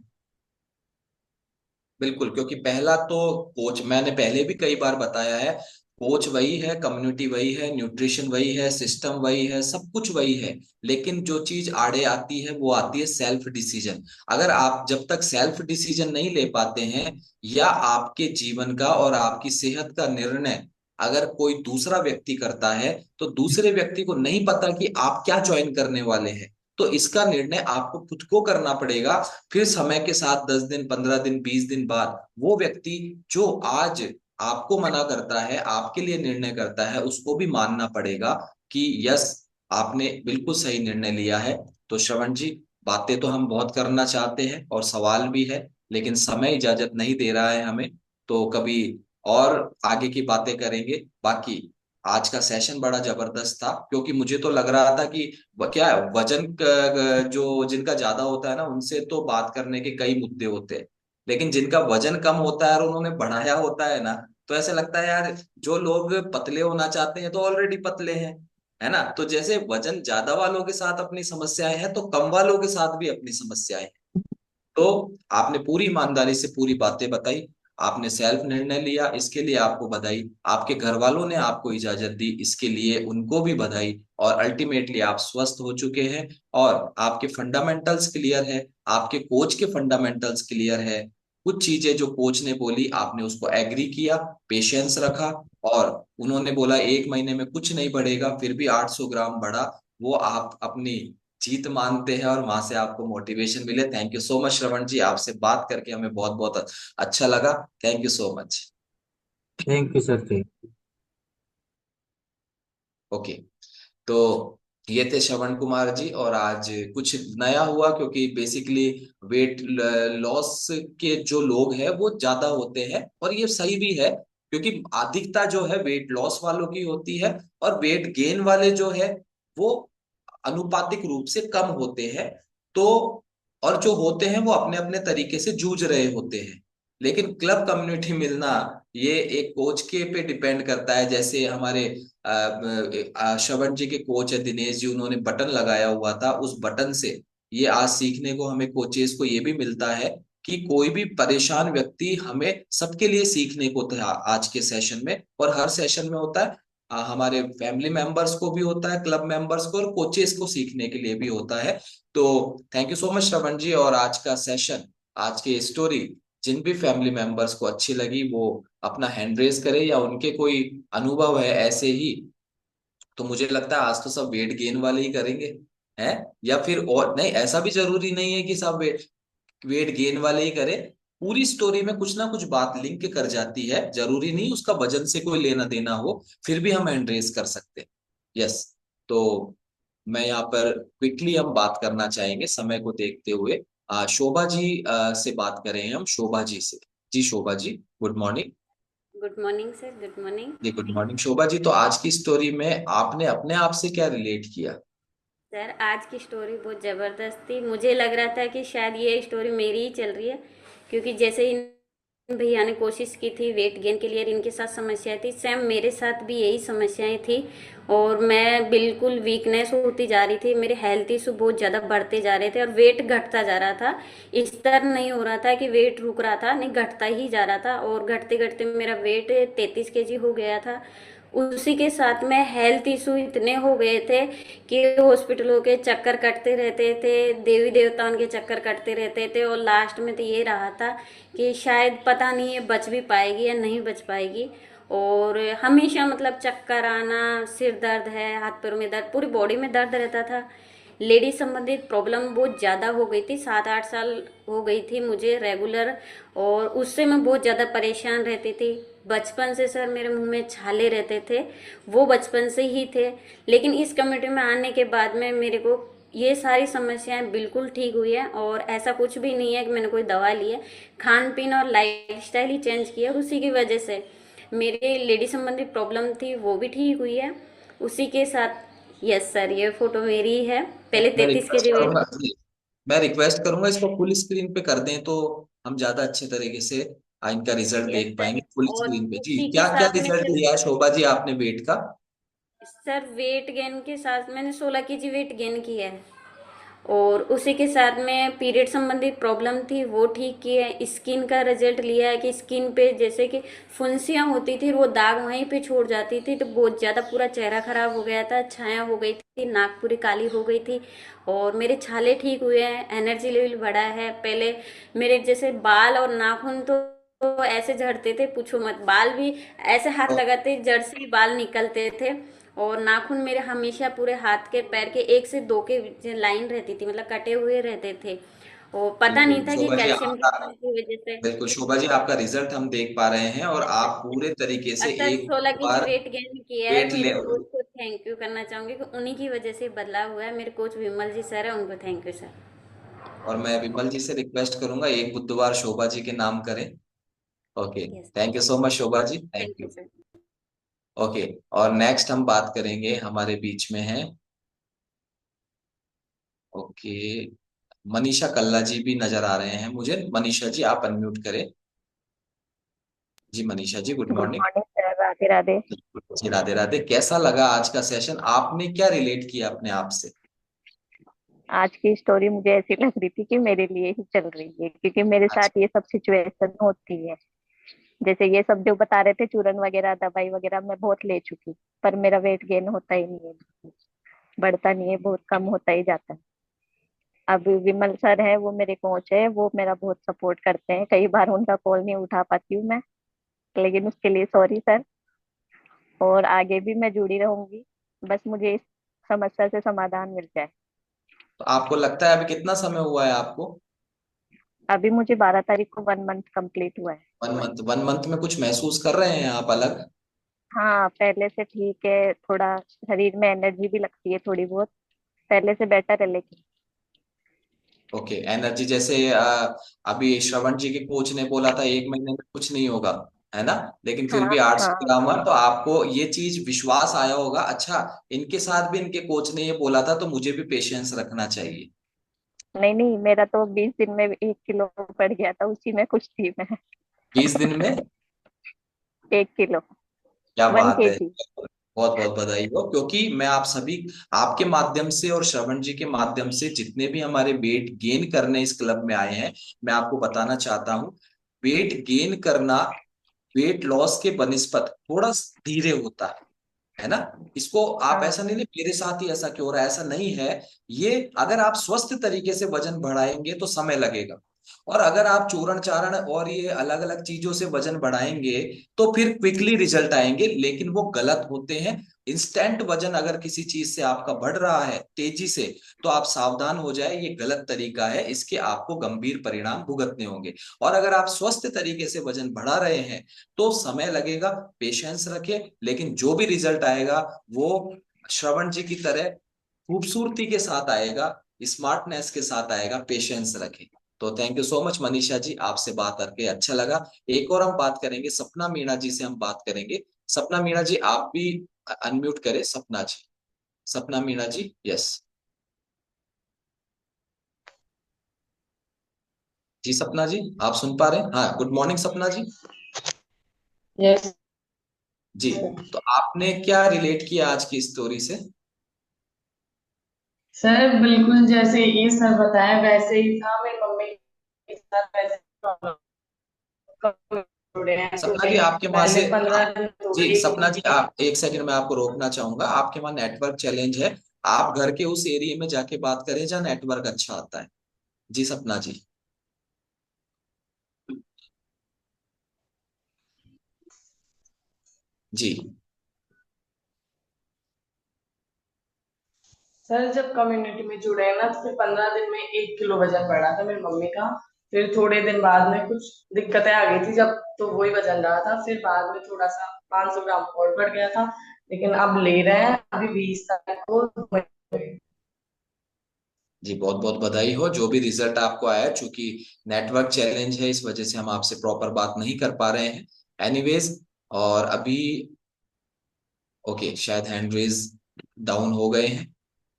Speaker 1: बिल्कुल, क्योंकि पहला तो कोच, मैंने पहले भी कई बार बताया है, कोच वही है, कम्युनिटी वही है, न्यूट्रिशन वही है, सिस्टम वही है, सब कुछ वही है। लेकिन जो चीज आड़े आती है वो आती है सेल्फ डिसीजन। अगर आप जब तक सेल्फ डिसीजन नहीं ले पाते हैं, या आपके जीवन का और आपकी सेहत का निर्णय अगर कोई दूसरा व्यक्ति करता है तो दूसरे व्यक्ति को नहीं पता कि आप क्या ज्वाइन करने वाले हैं। तो इसका निर्णय आपको खुद को करना पड़ेगा। फिर समय के साथ 10 दिन, 15 दिन, 20 दिन बाद वो व्यक्ति जो आज आपको मना करता है, आपके लिए निर्णय करता है, उसको भी मानना पड़ेगा कि यस, आपने बिल्कुल सही निर्णय लिया है। तो श्रवण जी, बातें तो हम बहुत करना चाहते हैं और सवाल भी है, लेकिन समय इजाजत नहीं दे रहा है हमें। तो कभी और आगे की बातें करेंगे। बाकी आज का सेशन बड़ा जबरदस्त था, क्योंकि मुझे तो लग रहा था कि क्या है, वजन जो जिनका ज्यादा होता है ना, उनसे तो बात करने के कई मुद्दे होते हैं। लेकिन जिनका वजन कम होता है और उन्होंने बढ़ाया होता है ना, तो ऐसे लगता है यार, जो लोग पतले होना चाहते हैं तो ऑलरेडी पतले हैं, है ना। तो जैसे वजन ज्यादा वालों के साथ अपनी समस्याएं हैं, तो कम वालों के साथ भी अपनी समस्याएं हैं। तो आपने पूरी ईमानदारी से पूरी बातें बताई, आपने सेल्फ निर्णय लिया, इसके लिए आपको बधाई। आपके घर वालों ने आपको इजाजत दी, इसके लिए उनको भी बधाई। और अल्टीमेटली आप स्वस्थ हो चुके हैं, और आपके फंडामेंटल्स क्लियर है, आपके कोच के फंडामेंटल्स क्लियर है। कुछ चीजें जो कोच ने बोली आपने उसको एग्री किया, पेशेंस रखा, और उन्होंने बोला 1 महीने में कुछ नहीं बढ़ेगा, फिर भी 800 ग्राम बढ़ा। वो आप अपनी जीत मानते हैं और वहां से आपको मोटिवेशन मिले। थैंक यू सो मच श्रवण जी, आपसे बात करके हमें बहुत बहुत अच्छा लगा। Thank you so much.
Speaker 2: Thank you sir.
Speaker 1: Okay. तो ये थे श्रवण कुमार जी, और आज कुछ नया हुआ, क्योंकि बेसिकली वेट लॉस के जो लोग हैं वो ज्यादा होते हैं, और ये सही भी है, क्योंकि अधिकता जो है वेट लॉस वालों की होती है, और वेट गेन वाले जो है वो अनुपातिक रूप से कम होते हैं। तो और जो होते हैं वो अपने अपने तरीके से जूझ रहे होते हैं। लेकिन क्लब कम्युनिटी मिलना, ये एक कोच के पे डिपेंड करता है। जैसे हमारे श्रवण जी के कोच है दिनेश जी, उन्होंने बटन लगाया हुआ था, उस बटन से ये आज सीखने को हमें कोचेस को ये भी मिलता है कि कोई भी परेशान व्यक्ति, हमें सबके लिए सीखने को था आज के सेशन में, और हर सेशन में होता है। हमारे फैमिली मेंबर्स को भी होता है, क्लब मेंबर्स को, और कोचेस को सीखने के लिए भी होता है। तो थैंक यू सो मच श्रवण जी। और आज का सेशन, आज की स्टोरी, जिन भी फैमिली मेंबर्स को अच्छी लगी वो अपना हैंड रेज करे, या उनके कोई अनुभव है ऐसे ही, तो मुझे लगता है आज तो सब वेट गेन वाले ही करेंगे, हैं। या फिर और नहीं, ऐसा भी जरूरी नहीं है कि सब वेट वेट गेन वाले ही करें। पूरी स्टोरी में कुछ ना कुछ बात लिंक कर जाती है, जरूरी नहीं उसका वजन से कोई लेना देना हो, फिर भी हम एंड्रेस कर सकते हैं। यस। तो मैं यहाँ पर क्विकली हम बात करना चाहेंगे समय को देखते हुए। शोभा जी से बात करें हम, शोभा जी से। जी Shobha ji, good morning.
Speaker 3: Good morning sir, good morning.
Speaker 1: जी गुड मॉर्निंग शोभा जी। तो आज की स्टोरी में आपने अपने आप से क्या रिलेट किया?
Speaker 3: सर आज की स्टोरी बहुत ज़बरदस्त थी। मुझे लग रहा था कि शायद ये स्टोरी मेरी ही चल रही है, क्योंकि जैसे इन भैया ने कोशिश की थी वेट गेन के लिए और इनके साथ समस्याएं थी, सेम मेरे साथ भी यही समस्याएं थी। और मैं बिल्कुल वीकनेस होती जा रही थी, मेरे हेल्थ इशू बहुत ज़्यादा बढ़ते जा रहे थे और वेट घटता जा रहा था। इस तरह नहीं हो रहा था कि वेट रुक रहा था, नहीं घटता ही जा रहा था, और घटते घटते मेरा वेट 33 kg हो गया था। उसी के साथ में हेल्थ इशू इतने हो गए थे कि हॉस्पिटलों के चक्कर कटते रहते थे, देवी देवताओं के चक्कर कटते रहते थे, और लास्ट में तो ये रहा था कि शायद पता नहीं ये बच भी पाएगी या नहीं बच पाएगी। और हमेशा मतलब चक्कर आना, सिर दर्द है, हाथ पैरों में दर्द, पूरी बॉडी में दर्द रहता था। लेडीज संबंधित प्रॉब्लम बहुत ज़्यादा हो गई थी, 7-8 साल हो गई थी मुझे रेगुलर, और उससे मैं बहुत ज़्यादा परेशान रहती थी। बचपन से सर मेरे मुंह में छाले रहते थे, वो बचपन से ही थे। लेकिन इस कम्युनिटी में आने के बाद में मेरे को ये सारी समस्याएं बिल्कुल ठीक हुई है, और ऐसा कुछ भी नहीं है कि मैंने कोई दवा ली है। खान पीन और लाइफस्टाइल ही चेंज किया, और उसी की वजह से मेरी लेडी संबंधी प्रॉब्लम थी वो भी ठीक हुई है उसी के साथ। यस सर, ये फोटो मेरी ही है, पहले
Speaker 1: मैं
Speaker 3: 33 kg
Speaker 1: रिक्वेस्ट
Speaker 3: वेट।
Speaker 1: करूंगा जी, मैं रिक्वेस्ट करूंगा इसको फुल स्क्रीन पे कर दें, तो हम ज्यादा अच्छे तरीके से इनका रिजल्ट
Speaker 3: यस
Speaker 1: देख
Speaker 3: सर,
Speaker 1: पाएंगे फुल
Speaker 3: और
Speaker 1: स्क्रीन पे। जी
Speaker 3: उसी के
Speaker 1: क्या क्या
Speaker 3: साथ में
Speaker 1: रिजल्ट
Speaker 3: सर,
Speaker 1: लिया है शोभा जी आपने वेट का?
Speaker 3: सर वेट गेन के साथ मैंने 16 kg वेट गेन किया है, और उसी के साथ में पीरियड संबंधी प्रॉब्लम थी वो ठीक की है। स्किन का रिजल्ट लिया है कि स्किन पे जैसे कि फुंसियां होती थी, वो दाग वहीं पे छोड़ जाती थी, तो बहुत ज़्यादा पूरा चेहरा खराब हो गया था, छाया हो गई थी, नाक पूरी काली हो गई थी। और मेरे छाले ठीक हुए हैं, एनर्जी लेवल बढ़ा है। पहले मेरे जैसे बाल और नाखून तो तो ऐसे झड़ते थे, पूछो मत। बाल भी ऐसे हाथ
Speaker 1: तो
Speaker 3: लगाते जड़ से ही बाल निकलते थे। और नाखून मेरे हमेशा पूरे हाथ के पैर के एक से दो के बीच लाइन रहती थी, मतलब कटे हुए रहते थे। और पता
Speaker 1: बिल्कुल
Speaker 3: नहीं था कि
Speaker 1: शोभा जी
Speaker 3: कैल्शियम की
Speaker 1: आपका,
Speaker 3: कमी की वजह से।
Speaker 1: बिल्कुल शोभा जी आपका रिजल्ट हम देख पा रहे हैं और
Speaker 3: अच्छा,
Speaker 1: आप पूरे तरीके से
Speaker 3: अच्छा,
Speaker 1: एक
Speaker 3: 16 kg
Speaker 1: बार
Speaker 3: वेट गेन किया है।
Speaker 1: वेट
Speaker 3: मेरे
Speaker 1: ले।
Speaker 3: कोच को थैंक यू करना चाहूंगी कि उन्हीं की वजह से बदलाव हुआ है। मेरे कोच विमल जी सर है, उनको थैंक यू सर।
Speaker 1: और मैं विमल जी से रिक्वेस्ट करूंगा एक बुधवार शोभा जी के नाम करें। Okay.
Speaker 3: Yes,
Speaker 1: thank you so much Shobha ji, thank
Speaker 3: thank you
Speaker 1: you.
Speaker 3: Sir.
Speaker 1: Okay. और नेक्स्ट हम बात करेंगे, हमारे बीच में है, ओके, मनीषा कल्ला जी भी नजर आ रहे हैं मुझे। मनीषा जी आप अनम्यूट करें। जी Manisha ji good
Speaker 4: good
Speaker 1: morning.
Speaker 4: Morning sir, Radhe Radhe.
Speaker 1: जी राधे राधे। कैसा लगा आज का सेशन, आपने क्या रिलेट किया अपने आप से?
Speaker 4: आज की स्टोरी मुझे ऐसी लग रही थी कि मेरे लिए ही चल रही है, क्योंकि मेरे
Speaker 1: अच्छा।
Speaker 4: साथ ये सब सिचुएशन होती है। जैसे ये सब जो बता रहे थे, चूरन वगैरह दवाई वगैरह मैं बहुत ले चुकी, पर मेरा वेट गेन होता ही नहीं है, बढ़ता नहीं है, बहुत कम होता ही जाता है। अब विमल सर है, वो मेरे कोच है, वो मेरा बहुत सपोर्ट करते हैं। कई बार उनका कॉल नहीं उठा पाती हूँ मैं, लेकिन उसके लिए सॉरी सर। और आगे भी मैं जुड़ी रहूंगी, बस मुझे इस समस्या से समाधान मिल जाए।
Speaker 1: तो आपको लगता है अभी कितना समय हुआ है आपको?
Speaker 4: अभी मुझे 12 तारीख को 1 मंथ कंप्लीट हुआ है।
Speaker 1: 1 मंथ, 1 मंथ में कुछ महसूस कर रहे हैं आप अलग?
Speaker 4: हाँ, पहले से ठीक है, थोड़ा शरीर में एनर्जी भी लगती है थोड़ी बहुत, पहले से बेटर है लेकिन।
Speaker 1: ओके, एनर्जी जैसे अभी श्रवण जी के कोच ने बोला था 1 महीने में कुछ नहीं होगा, है ना? लेकिन फिर
Speaker 4: हाँ,
Speaker 1: भी 800 ग्राम
Speaker 4: हाँ।
Speaker 1: हुआ तो आपको ये चीज विश्वास आया होगा, अच्छा इनके साथ भी इनके कोच ने ये बोला था तो मुझे भी पेशेंस रखना चाहिए।
Speaker 4: नहीं नहीं, मेरा तो 20 दिन में 1 किलो बढ़ गया था, उसी में खुश थी मैं।
Speaker 1: 20 दिन में?
Speaker 4: 1 किलो,
Speaker 1: क्या
Speaker 4: वन
Speaker 1: बात
Speaker 4: के
Speaker 1: है।
Speaker 4: जी
Speaker 1: बहुत बहुत बधाई हो, क्योंकि मैं आप सभी, आपके माध्यम से और श्रवण जी के माध्यम से जितने भी हमारे वेट गेन करने इस क्लब में आए हैं, मैं आपको बताना चाहता हूँ, वेट गेन करना वेट लॉस के बनिस्पत थोड़ा धीरे होता है ना? इसको आप
Speaker 4: हाँ,
Speaker 1: ऐसा नहीं, नहीं मेरे साथ ही ऐसा क्यों हो रहा है, ऐसा नहीं है। ये अगर आप स्वस्थ तरीके से वजन बढ़ाएंगे तो समय लगेगा, और अगर आप चूरण चारण और ये अलग अलग चीजों से वजन बढ़ाएंगे तो फिर क्विकली रिजल्ट आएंगे, लेकिन वो गलत होते हैं। इंस्टेंट वजन अगर किसी चीज से आपका बढ़ रहा है तेजी से, तो आप सावधान हो जाए, ये गलत तरीका है, इसके आपको गंभीर परिणाम भुगतने होंगे। और अगर आप स्वस्थ तरीके से वजन बढ़ा रहे हैं तो समय लगेगा, पेशेंस रखें, लेकिन जो भी रिजल्ट आएगा वो श्रवण जी की तरह खूबसूरती के साथ आएगा, स्मार्टनेस के साथ आएगा, पेशेंस रखें। तो thank you so much Manisha ji, आपसे बात करके अच्छा लगा। एक और हम बात करेंगे, सपना मीणा जी से हम बात करेंगे। सपना मीणा जी आप भी अनम्यूट करें, सपना जी। सपना मीणा जी, यस। जी सपना जी आप सुन पा रहे हैं? हाँ, गुड मॉर्निंग सपना जी।
Speaker 5: यस
Speaker 1: जी। तो आपने क्या रिलेट किया आज की स्टोरी से?
Speaker 5: सर, बिल्कुल जैसे ये सर बताया वैसे ही था। मेरी मम्मी के साथ वैसे प्रॉब्लम जुड़े हैं
Speaker 1: सपना जी आपके वहां
Speaker 5: पहले
Speaker 1: से
Speaker 5: 15 दिन तो
Speaker 1: जी
Speaker 5: एक।
Speaker 1: सपना जी आप एक सेकंड में आपको रोकना चाहूंगा, आपके वहां नेटवर्क चैलेंज है। आप घर के उस एरिया में जाके बात करें जहाँ नेटवर्क अच्छा आता है। जी सपना जी। जी।
Speaker 5: सर, जब कम्युनिटी में जुड़े हैं ना, तो फिर 15 दिन में 1 किलो वजन बढ़ा था मेरी मम्मी का। फिर थोड़े दिन बाद में कुछ दिक्कतें आ गई थी जब, तो वही वजन रहा था। फिर बाद में थोड़ा सा 500 ग्राम और बढ़ गया था, लेकिन अब ले रहे हैं। अभी 20 तारीख को।
Speaker 1: जी बहुत बहुत बधाई हो, जो भी रिजल्ट आपको आया है, चूंकि नेटवर्क चैलेंज है इस वजह से हम आपसे प्रॉपर बात नहीं कर पा रहे हैं। एनीवेज, और अभी ओके, शायद हैंड रेज डाउन हो गए हैं,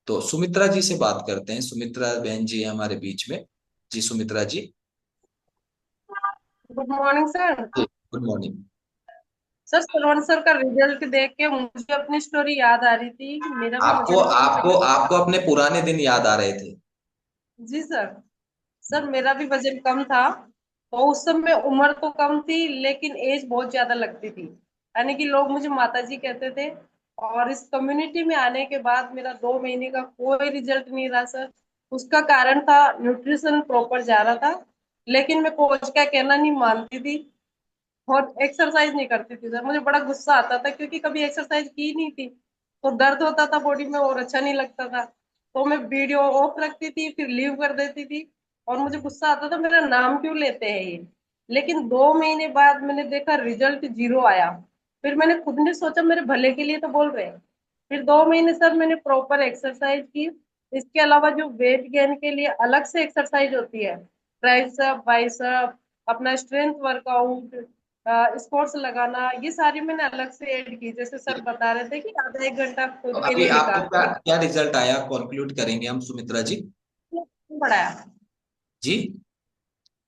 Speaker 1: तो सुमित्रा जी से बात करते हैं। सुमित्रा बहन जी है हमारे बीच में। जी Sumitra ji.
Speaker 6: Good morning sir.
Speaker 1: जी good morning.
Speaker 6: Sir, Salman sir का रिजल्ट देख के मुझे अपनी स्टोरी याद आ रही थी कि मेरा भी
Speaker 1: आपको
Speaker 6: वजन कम था।
Speaker 1: आपको आपको अपने पुराने दिन याद आ रहे थे?
Speaker 6: जी सर। सर, मेरा भी वजन कम था। तो उस समय उम्र तो कम थी, लेकिन एज बहुत ज्यादा लगती थी, यानी कि लोग मुझे माता जी कहते थे। और इस कम्युनिटी में आने के बाद मेरा 2 महीने का कोई रिजल्ट नहीं रहा सर। उसका कारण था न्यूट्रिशन प्रॉपर जा रहा था, लेकिन मैं कोच का कहना नहीं मानती थी। और एक्सरसाइज नहीं करती थी सर। मुझे बड़ा गुस्सा आता था क्योंकि कभी एक्सरसाइज की नहीं थी, तो दर्द होता था बॉडी में और अच्छा नहीं लगता था। तो मैं वीडियो ऑफ रखती थी, फिर लीव कर देती थी, और मुझे गुस्सा आता था मेरा नाम क्यों लेते हैं ये। लेकिन 2 महीने बाद मैंने देखा रिजल्ट 0 आया। फिर मैंने खुद ने सोचा मेरे भले के लिए तो बोल रहे हैं। फिर 2 महीने सर मैंने प्रॉपर एक्सरसाइज की। इसके अलावा जो वेट गेन के लिए अलग से एक्सरसाइज होती है, ट्राइसेप बाइसेप, अपना स्ट्रेंथ वर्कआउट, स्पोर्ट्स लगाना, ये सारी मैंने अलग से ऐड की। जैसे सर बता रहे थे कि आधा 1 घंटा
Speaker 1: तो
Speaker 6: खुद के
Speaker 1: अभी
Speaker 6: लिए
Speaker 1: आपको क्या
Speaker 6: निकालते
Speaker 1: क्या रिजल्ट आया, कंक्लूड करेंगे हम सुमित्रा जी।
Speaker 6: बढ़ाया।
Speaker 1: जी।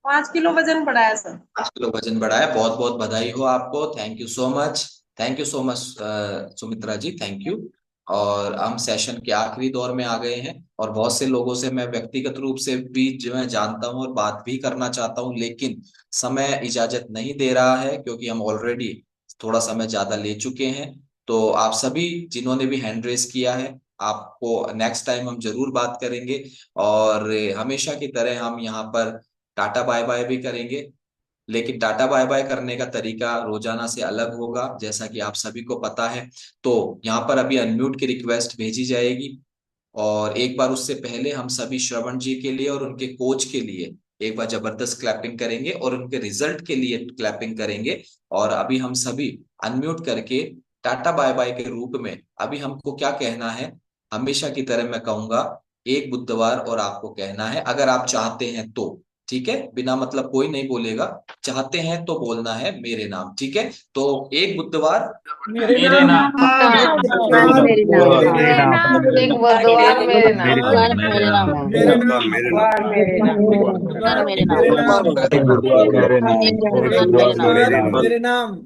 Speaker 6: 5 किलो वजन बढ़ाया सर।
Speaker 1: 5 किलो वजन बढ़ाया, बहुत बहुत बधाई हो आपको, thank you so much. Thank you so much Sumitra ji, thank you. और हम सेशन के आखिरी दौर में आ गए हैं, और बहुत से लोगों से मैं व्यक्तिगत रूप से भी जो मैं जानता हूं और बात भी करना चाहता हूं, लेकिन समय इजाजत नहीं दे रहा है क्योंकि हम ऑलरेडी थोड़ा समय ज्यादा ले चुके हैं। तो आप सभी जिन्होंने भी हैंड रेस किया है, आपको नेक्स्ट टाइम हम जरूर बात करेंगे, और हमेशा की तरह हम यहाँ पर टाटा बाय बाय भी करेंगे। लेकिन टाटा बाय बाय करने का तरीका रोजाना से अलग होगा, जैसा कि आप सभी को पता है। तो यहाँ पर अभी अनम्यूट की रिक्वेस्ट भेजी जाएगी, और एक बार उससे पहले हम सभी श्रवण जी के लिए और उनके कोच के लिए एक बार जबरदस्त क्लैपिंग करेंगे, और उनके रिजल्ट के लिए क्लैपिंग करेंगे। और अभी हम सभी अनम्यूट करके टाटा बाय बाय के रूप में अभी हमको क्या कहना है, हमेशा की तरह मैं कहूंगा एक बुधवार, और आपको कहना है अगर आप चाहते हैं तो, ठीक है, बिना मतलब कोई नहीं बोलेगा, चाहते हैं तो बोलना है मेरे नाम, ठीक है। तो एक बुधवार
Speaker 7: मेरे
Speaker 2: मेरे
Speaker 7: नाम।
Speaker 2: नाम।
Speaker 4: हाँ
Speaker 7: मेरे
Speaker 4: बुधवार
Speaker 7: नाम।
Speaker 4: मेरे नाम,
Speaker 7: मेरे
Speaker 4: हाँ
Speaker 7: नाम।
Speaker 8: एक बुधवार मेरे नाम।
Speaker 9: बुधवार मेरे नाम।
Speaker 7: मेरे नाम।
Speaker 8: बुधवार मेरे नाम।
Speaker 9: बुधवार मेरे नाम।
Speaker 7: मेरे नाम।
Speaker 2: एक बुधवार मेरे नाम।
Speaker 9: एक बुधवार
Speaker 7: एक
Speaker 9: मेरे
Speaker 7: बुधवार
Speaker 9: नाम।
Speaker 7: मेरे नाम।